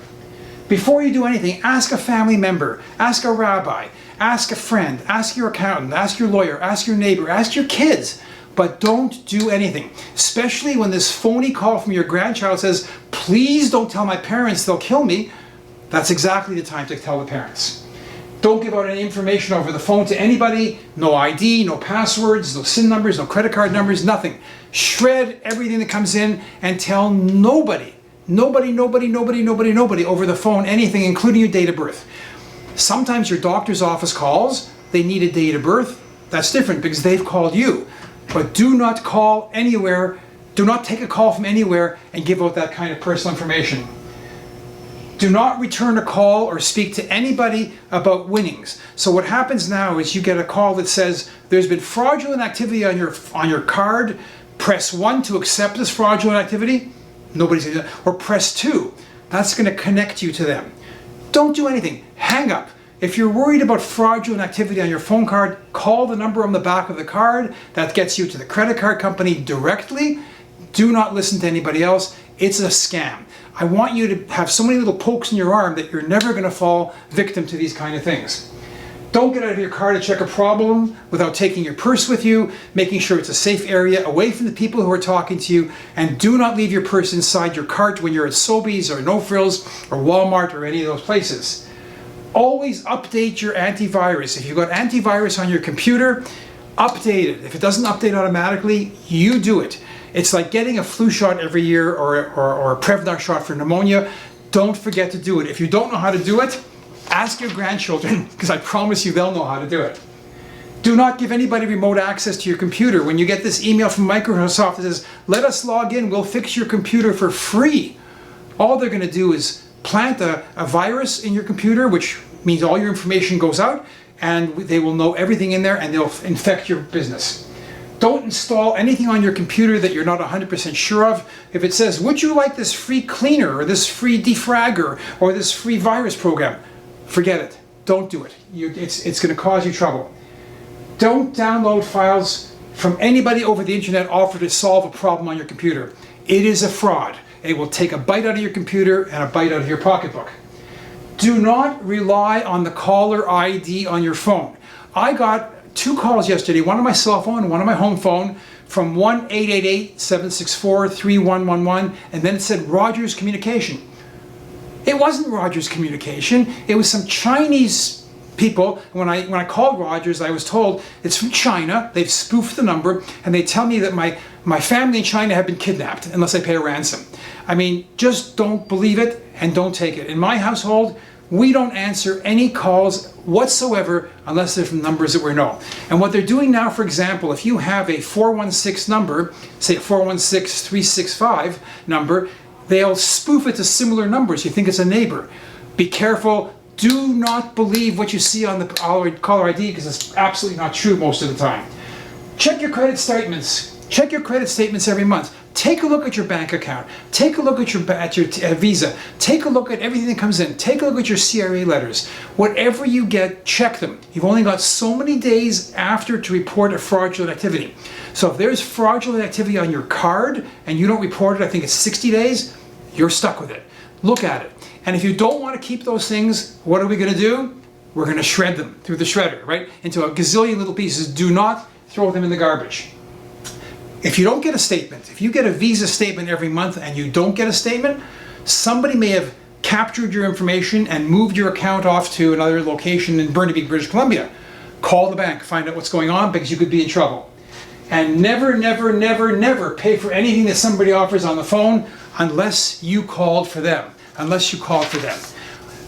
Before you do anything, ask a family member, ask a rabbi, ask a friend, ask your accountant, ask your lawyer, ask your neighbor, ask your kids. But don't do anything, especially when this phony call from your grandchild says, please don't tell my parents, they'll kill me. That's exactly the time to tell the parents. Don't give out any information over the phone to anybody. No ID, no passwords, no SIN numbers, no credit card numbers, nothing. Shred everything that comes in and tell nobody over the phone anything, including your date of birth. Sometimes your doctor's office calls, they need a date of birth. That's different because they've called you. But do not call anywhere, do not take a call from anywhere and give out that kind of personal information. Do not return a call or speak to anybody about winnings. So what happens now is you get a call that says there's been fraudulent activity on your card. Press 1 to accept this fraudulent activity. Nobody's gonna, or press 2. That's going to connect you to them. Don't do anything. Hang up. If you're worried about fraudulent activity on your phone card, call the number on the back of the card. That gets you to the credit card company directly. Do not listen to anybody else. It's a scam. I want you to have so many little pokes in your arm that you're never going to fall victim to these kind of things. Don't get out of your car to check a problem without taking your purse with you, making sure it's a safe area away from the people who are talking to you, and do not leave your purse inside your cart when you're at Sobeys or No Frills or Walmart or any of those places. Always update your antivirus. If you've got antivirus on your computer, update it. If it doesn't update automatically, you do it. It's like getting a flu shot every year or a Prevnar shot for pneumonia. Don't forget to do it. If you don't know how to do it, ask your grandchildren, because I promise you they'll know how to do it. Do not give anybody remote access to your computer. When you get this email from Microsoft that says, let us log in, we'll fix your computer for free. All they're going to do is plant a virus in your computer, which means all your information goes out, and they will know everything in there and they'll infect your business. Don't install anything on your computer that you're not 100% sure of. If it says, would you like this free cleaner or this free defragger or this free virus program? Forget it. Don't do it. It's going to cause you trouble. Don't download files from anybody over the internet offered to solve a problem on your computer. It is a fraud. It will take a bite out of your computer and a bite out of your pocketbook. Do not rely on the caller ID on your phone. I got 2 calls yesterday, one on my cell phone and one on my home phone, from 1-888-764-3111, and then it said Rogers Communication. It wasn't Rogers Communication. It was some Chinese people. When I called Rogers, I was told it's from China. They've spoofed the number, and they tell me that my family in China have been kidnapped unless I pay a ransom. I mean, just don't believe it and don't take it. In my household, we don't answer any calls whatsoever unless they're from numbers that we know. And what they're doing now, for example, if you have a 416 number, say a 416-365 number, they'll spoof it to similar numbers. You think it's a neighbor. Be careful. Do not believe what you see on the caller ID, because it's absolutely not true most of the time. Check your credit statements. Check your credit statements every month. Take a look at your bank account. Take a look at your Visa. Take a look at everything that comes in. Take a look at your CRA letters. Whatever you get, check them. You've only got so many days after to report a fraudulent activity. So if there's fraudulent activity on your card and you don't report it, I think it's 60 days, you're stuck with it. Look at it. And if you don't want to keep those things, what are we going to do? We're going to shred them through the shredder, right? Into a gazillion little pieces. Do not throw them in the garbage. If you don't get a statement, if you get a Visa statement every month and you don't get a statement, somebody may have captured your information and moved your account off to another location in Burnaby, British Columbia. Call the bank, find out what's going on, because you could be in trouble. And never, never, never, never pay for anything that somebody offers on the phone unless you called for them. Unless you called for them.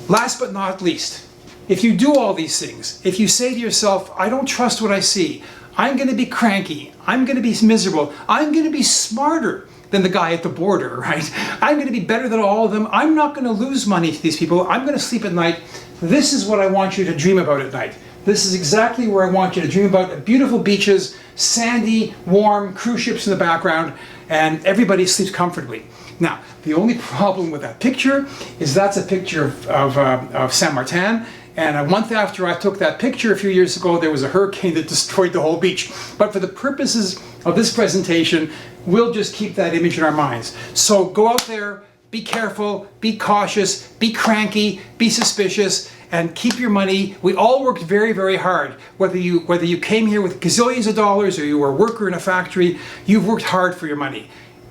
Last but not least, if you do all these things, if you say to yourself, I don't trust what I see, I'm going to be cranky. I'm going to be miserable. I'm going to be smarter than the guy at the border, right? I'm going to be better than all of them. I'm not going to lose money to these people. I'm going to sleep at night. This is what I want you to dream about at night. This is exactly where I want you to dream about. Beautiful beaches, sandy, warm, cruise ships in the background, and everybody sleeps comfortably. Now, the only problem with that picture is that's a picture of Saint Martin. And a month after I took that picture a few years ago, there was a hurricane that destroyed the whole beach. But for the purposes of this presentation, we'll just keep that image in our minds. So go out there, be careful, be cautious, be cranky, be suspicious, and keep your money. We all worked very, very hard. Whether you came here with gazillions of dollars or you were a worker in a factory, you've worked hard for your money.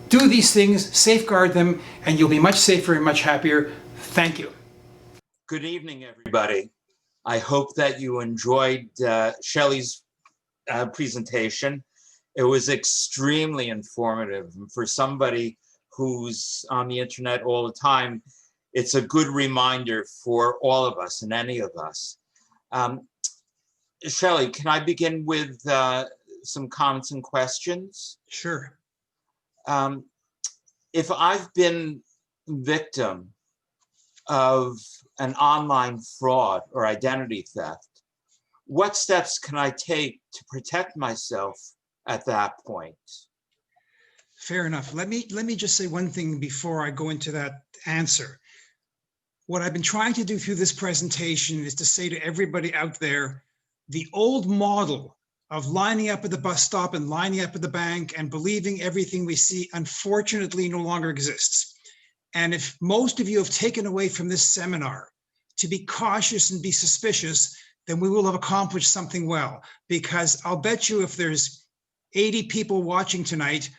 Do these things, safeguard them, and you'll be much safer and much happier. Thank you. Good evening, everybody. I hope that you enjoyed Shelley's presentation. It was extremely informative. And for somebody who's on the internet all the time, it's a good reminder for all of us and any of us. Shelley, can I begin with some comments and questions? Sure. If I've been victim of an online fraud or identity theft, what steps can I take to protect myself at that point? Fair enough. Let me just say one thing before I go into that answer. What I've been trying to do through this presentation is to say to everybody out there, the old model of lining up at the bus stop and lining up at the bank and believing everything we see, unfortunately, no longer exists. And if most of you have taken away from this seminar to be cautious and be suspicious, then we will have accomplished something well. Because I'll bet you if there's 80 people watching tonight,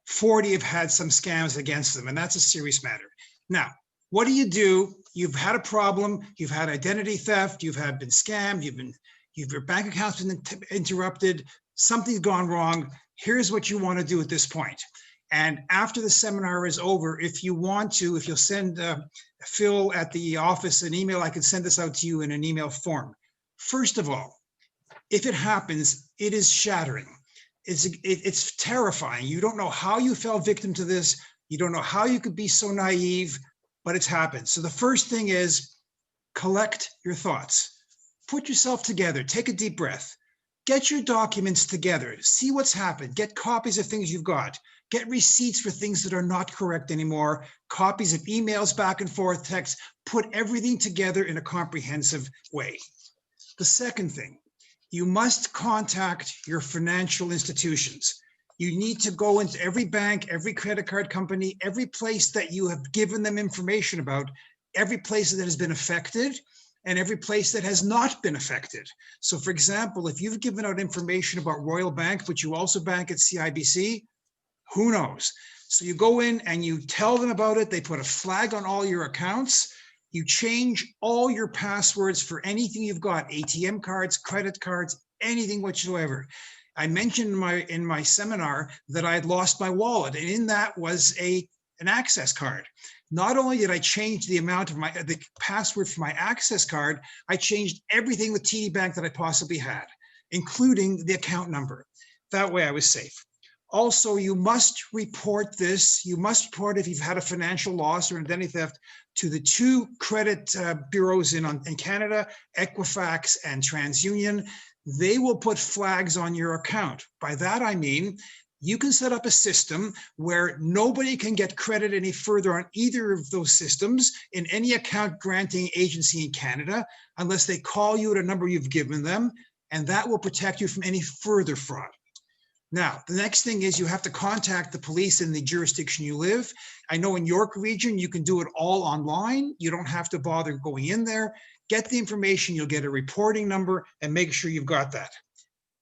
40 have had some scams against them, and that's a serious matter. Now, what do? You've had a problem, you've had identity theft, you've been scammed, your bank account's been interrupted, something's gone wrong. Here's what you want to do at this point. And after the seminar is over, if you want to, if you'll send Phil at the office an email, I can send this out to you in an email form. First of all, if it happens, it is shattering. It's terrifying. You don't know how you fell victim to this. You don't know how you could be so naive, but it's happened. So the first thing is collect your thoughts. Put yourself together. Take a deep breath. Get your documents together. See what's happened. Get copies of things you've got. Get receipts for things that are not correct anymore. Copies of emails back and forth, texts. Put everything together in a comprehensive way. The second thing, you must contact your financial institutions. You need to go into every bank, every credit card company, every place that you have given them information about, every place that has been affected, and every place that has not been affected. So for example, if you've given out information about Royal Bank, but you also bank at CIBC, who knows? So you go in and you tell them about it. They put a flag on all your accounts. You change all your passwords for anything you've got, ATM cards, credit cards, anything whatsoever. I mentioned in my seminar that I had lost my wallet, and in that was an access card. Not only did I change the amount of the password for my access card, I changed everything with TD Bank that I possibly had, including the account number. That way I was safe. Also, you must report this. You must report if you've had a financial loss or identity theft to the two credit bureaus in Canada, Equifax and TransUnion. They will put flags on your account. By that, I mean, you can set up a system where nobody can get credit any further on either of those systems in any account granting agency in Canada, unless they call you at a number you've given them, and that will protect you from any further fraud. Now, the next thing is you have to contact the police in the jurisdiction you live. I know in York region, you can do it all online. You don't have to bother going in there. Get the information, you'll get a reporting number, and make sure you've got that.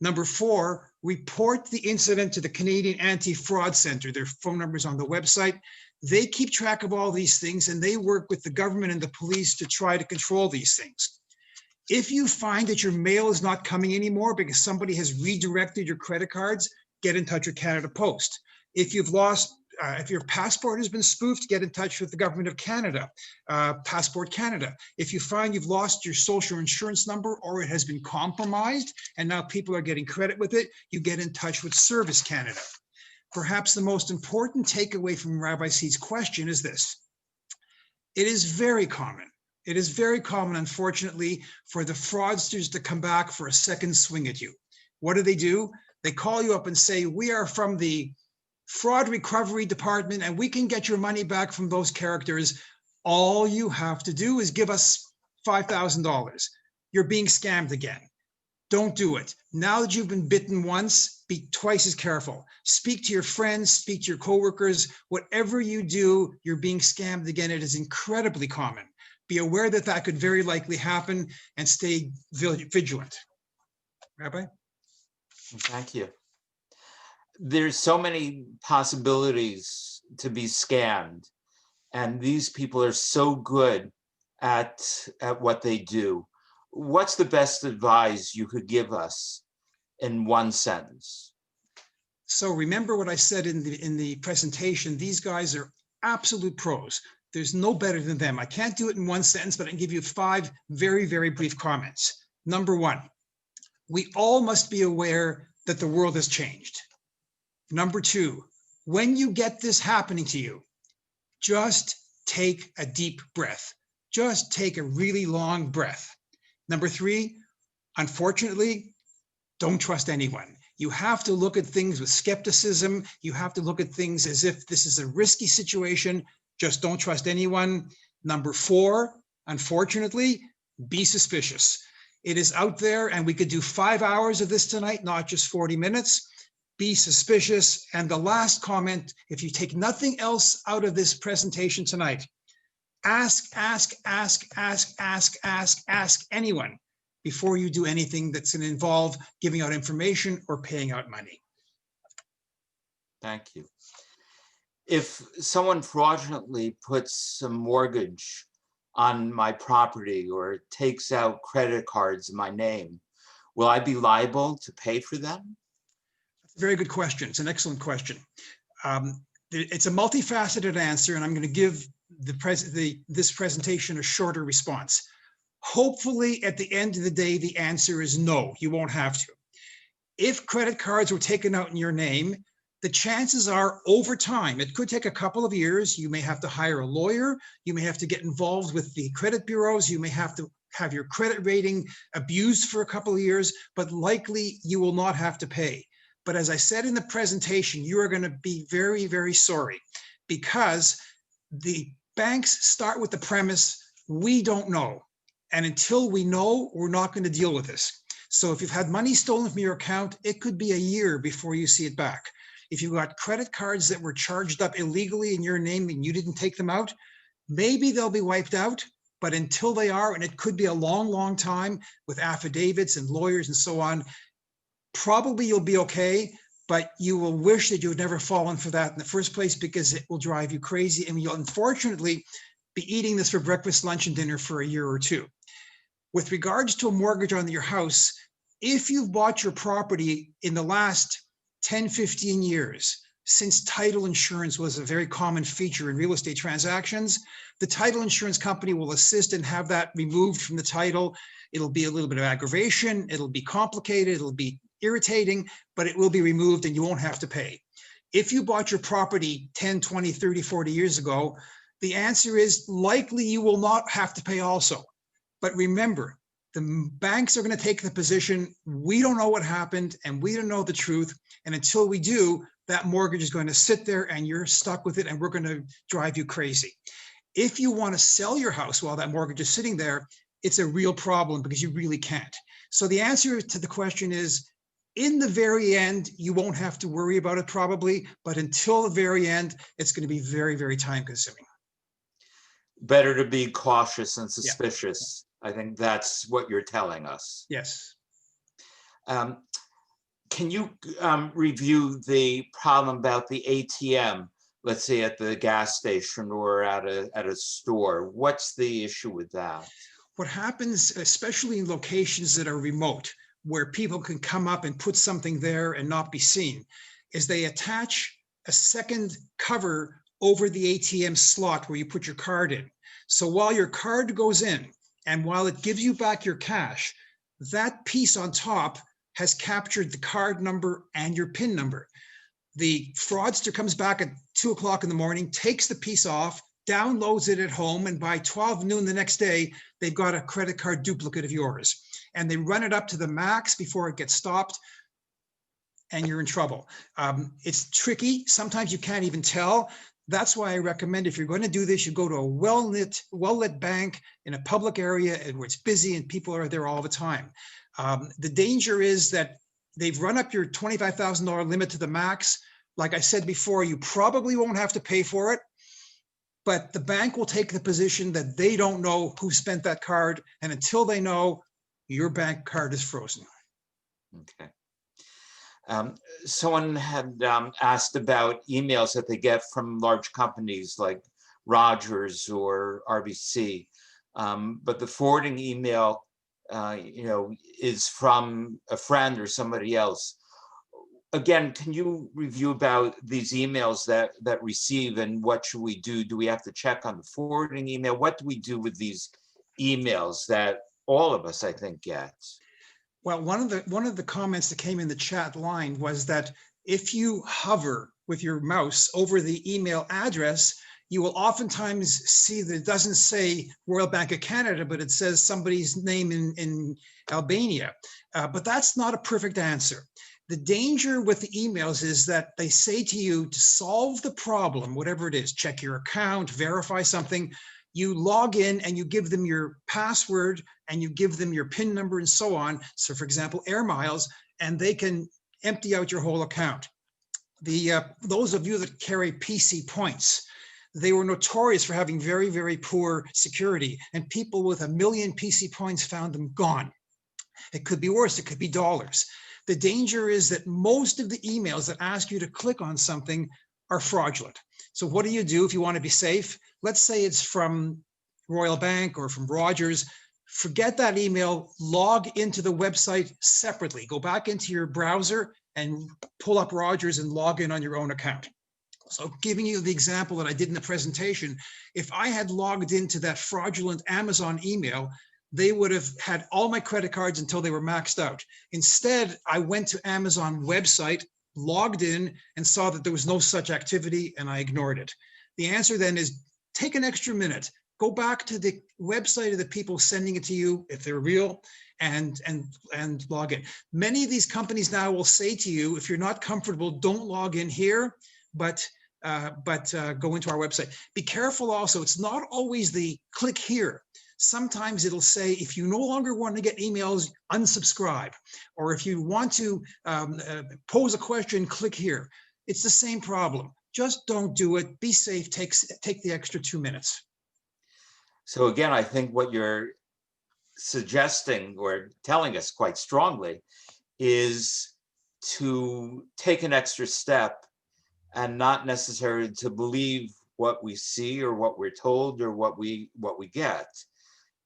Number 4, report the incident to the Canadian Anti-Fraud Centre. Their phone number's on the website. They keep track of all these things, and they work with the government and the police to try to control these things. If you find that your mail is not coming anymore because somebody has redirected your credit cards, get in touch with Canada Post. If you've lost If your passport has been spoofed, get in touch with the government of Canada, Passport Canada. If you find you've lost your social insurance number or it has been compromised and now people are getting credit with it, you get in touch with Service Canada. Perhaps the most important takeaway from Rabbi Seed's question is this. It is very common. It is very common, unfortunately, for the fraudsters to come back for a second swing at you. What do? They call you up and say, we are from the fraud recovery department and we can get your money back from those characters. All you have to do is give us $5,000. You're being scammed again. Don't do it. Now that you've been bitten once, be twice as careful. Speak to your friends, speak to your coworkers. Whatever you do, you're being scammed again. It is incredibly common. Be aware that that could very likely happen and stay vigilant. Rabbi? Thank you. There's so many possibilities to be scammed, and these people are so good at what they do. What's the best advice you could give us in one sentence? So remember what I said in the presentation. These guys are absolute pros. There's no better than them. I can't do it in one sentence, but I can give you 5 very, very brief comments. Number 1, we all must be aware that the world has changed. Number 2, when you get this happening to you, just take a deep breath. Just take a really long breath. Number 3, unfortunately, don't trust anyone. You have to look at things with skepticism. You have to look at things as if this is a risky situation. Just don't trust anyone. Number 4, unfortunately, be suspicious. It is out there and we could do 5 hours of this tonight, not just 40 minutes. Be suspicious. And the last comment, if you take nothing else out of this presentation tonight, ask anyone before you do anything that's going to involve giving out information or paying out money. Thank you. If someone fraudulently puts some mortgage on my property or takes out credit cards in my name, will I be liable to pay for them? That's a very good question. It's an excellent question. It's a multifaceted answer, and I'm going to give this presentation a shorter response. Hopefully, at the end of the day, the answer is no, you won't have to. If credit cards were taken out in your name, the chances are over time, it could take a couple of years. You may have to hire a lawyer. You may have to get involved with the credit bureaus. You may have to have your credit rating abused for a couple of years, but likely you will not have to pay. But as I said in the presentation, you are going to be very, very sorry because the banks start with the premise, we don't know. And until we know, we're not going to deal with this. So if you've had money stolen from your account, it could be a year before you see it back. If you got credit cards that were charged up illegally in your name and you didn't take them out, maybe they'll be wiped out, but until they are, and it could be a long, long time with affidavits and lawyers and so on, probably you'll be okay, but you will wish that you had never fallen for that in the first place because it will drive you crazy and you'll unfortunately be eating this for breakfast, lunch, and dinner for a year or two. With regards to a mortgage on your house, if you've bought your property in the last 10, 15 years, since title insurance was a very common feature in real estate transactions, the title insurance company will assist and have that removed from the title. It'll be a little bit of aggravation. It'll be complicated. It'll be irritating, but it will be removed and you won't have to pay. If you bought your property 10, 20, 30, 40 years ago, the answer is likely you will not have to pay also. But remember, the banks are going to take the position, we don't know what happened and we don't know the truth. And until we do, that mortgage is going to sit there and you're stuck with it and we're going to drive you crazy. If you want to sell your house while that mortgage is sitting there, it's a real problem because you really can't. So the answer to the question is, in the very end, you won't have to worry about it probably, but until the very end, it's going to be very, very time consuming. Better to be cautious and suspicious. Yeah. I think that's what you're telling us. Yes. Can you review the problem about the ATM, let's say at the gas station or at a store? What's the issue with that? What happens, especially in locations that are remote, where people can come up and put something there and not be seen, is they attach a second cover over the ATM slot where you put your card in. So while your card goes in and while it gives you back your cash, that piece on top has captured the card number and your PIN number. The fraudster comes back at 2 o'clock in the morning, takes the piece off, downloads it at home, and by 12 noon the next day, they've got a credit card duplicate of yours. And they run it up to the max before it gets stopped, and you're in trouble. It's tricky. Sometimes you can't even tell. That's why I recommend if you're going to do this, you go to a well-lit bank in a public area where it's busy and people are there all the time. The danger is that they've run up your $25,000 limit to the max. Like I said before, you probably won't have to pay for it, but the bank will take the position that they don't know who spent that card. And until they know, your bank card is frozen. Okay. Someone had asked about emails that they get from large companies like Rogers or RBC, but the forwarding email, is from a friend or somebody else. Again, can you review about these emails that receive, and what should we do? Do we have to check on the forwarding email? What do we do with these emails that all of us, I think, get? Well, one of the comments that came in the chat line was that if you hover with your mouse over the email address, you will oftentimes see that it doesn't say Royal Bank of Canada, but it says somebody's name in Albania. But that's not a perfect answer. The danger with the emails is that they say to you to solve the problem, whatever it is, check your account, verify something, you log in and you give them your password and you give them your PIN number and so on. So for example, air miles, and they can empty out your whole account. Those of you that carry PC points, they were notorious for having very, very poor security, and people with 1 million PC points found them gone. It could be worse, it could be dollars. The danger is that most of the emails that ask you to click on something are fraudulent. So what do you do if you want to be safe? Let's say it's from Royal Bank or from Rogers. Forget that email, log into the website separately. Go back into your browser and pull up Rogers and log in on your own account. So giving you the example that I did in the presentation, if I had logged into that fraudulent Amazon email, they would have had all my credit cards until they were maxed out. Instead, I went to Amazon website, logged in, and saw that there was no such activity, and I ignored it. The answer then is take an extra minute, go back to the website of the people sending it to you, if they're real, and log in. Many of these companies now will say to you, if you're not comfortable, don't log in here, but go into our website. Be careful also, it's not always the click here. Sometimes it'll say, if you no longer want to get emails, unsubscribe. Or if you want to pose a question, click here. It's the same problem. Just don't do it. Be safe. Take the extra 2 minutes. So again, I think what you're suggesting or telling us quite strongly is to take an extra step and not necessarily to believe what we see or what we're told or what we get.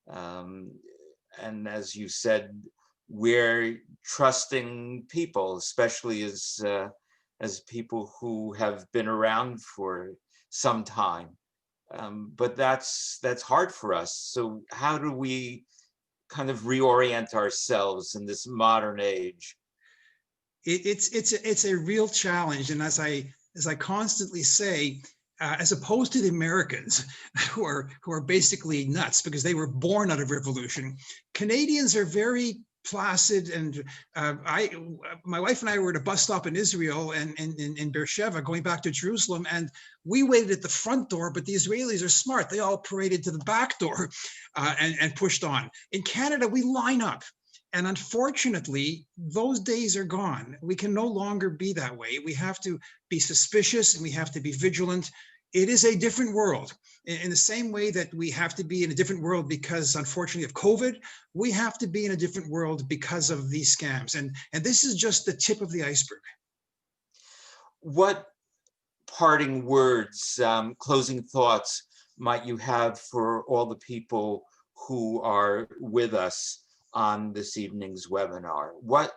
And as you said, we're trusting people, especially as people who have been around for some time. But that's hard for us. So how do we kind of reorient ourselves in this modern age? It's a real challenge, and as I constantly say, as opposed to the Americans who are basically nuts because they were born out of revolution, Canadians are very placid. And my wife and I were at a bus stop in Israel and in Beersheba going back to Jerusalem, and we waited at the front door, but the Israelis are smart. They all paraded to the back door and pushed on. In Canada, we line up. And unfortunately, those days are gone. We can no longer be that way. We have to be suspicious and we have to be vigilant. It is a different world. In the same way that we have to be in a different world because, unfortunately, of COVID, we have to be in a different world because of these scams. And this is just the tip of the iceberg. What parting words, closing thoughts might you have for all the people who are with us on this evening's webinar? What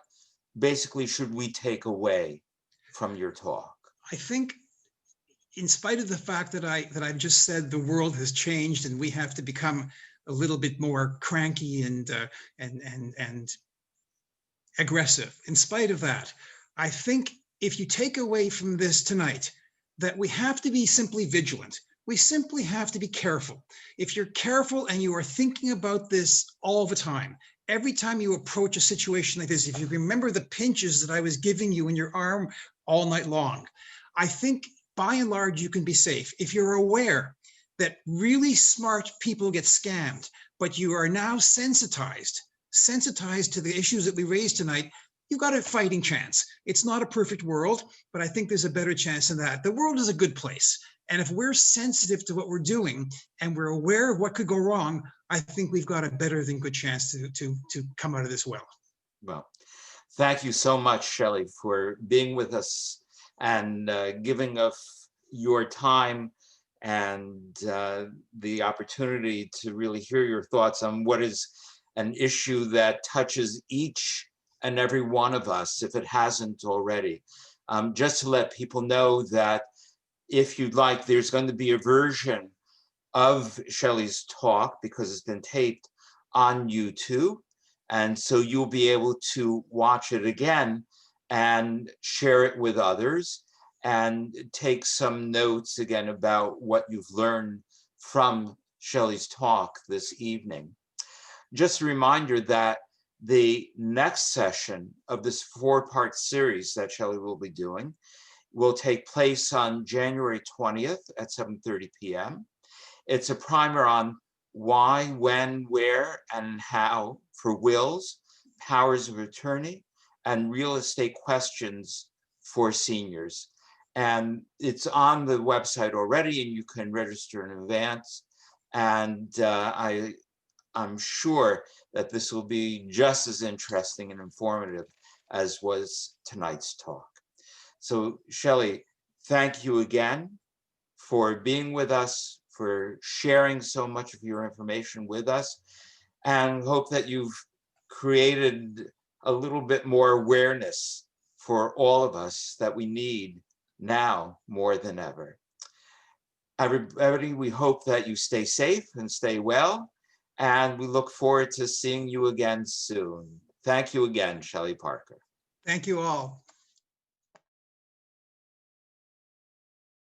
basically should we take away from your talk? I think in spite of the fact that I've just said the world has changed and we have to become a little bit more cranky and aggressive, in spite of that, I think if you take away from this tonight that we have to be simply vigilant. We simply have to be careful. If you're careful and you are thinking about this all the time, every time you approach a situation like this, if you remember the pinches that I was giving you in your arm all night long, I think by and large, you can be safe. If you're aware that really smart people get scammed, but you are now sensitized to the issues that we raised tonight, you've got a fighting chance. It's not a perfect world, but I think there's a better chance than that. The world is a good place. And if we're sensitive to what we're doing and we're aware of what could go wrong, I think we've got a better than good chance to come out of this well. Well, thank you so much, Shelley, for being with us and giving us your time and the opportunity to really hear your thoughts on what is an issue that touches each and every one of us, if it hasn't already. Just to let people know that if you'd like, there's going to be a version of Shelley's talk, because it's been taped, on YouTube. And so you'll be able to watch it again and share it with others and take some notes again about what you've learned from Shelley's talk this evening. Just a reminder that the next session of this 4-part series that Shelley will be doing will take place on January 20th at 7:30 p.m. It's a primer on why, when, where, and how for wills, powers of attorney, and real estate questions for seniors. And it's on the website already, and you can register in advance. And I'm sure that this will be just as interesting and informative as was tonight's talk. So Shelley, thank you again for being with us, for sharing so much of your information with us, and hope that you've created a little bit more awareness for all of us that we need now more than ever. Everybody, we hope that you stay safe and stay well, and we look forward to seeing you again soon. Thank you again, Shelley Parker. Thank you all.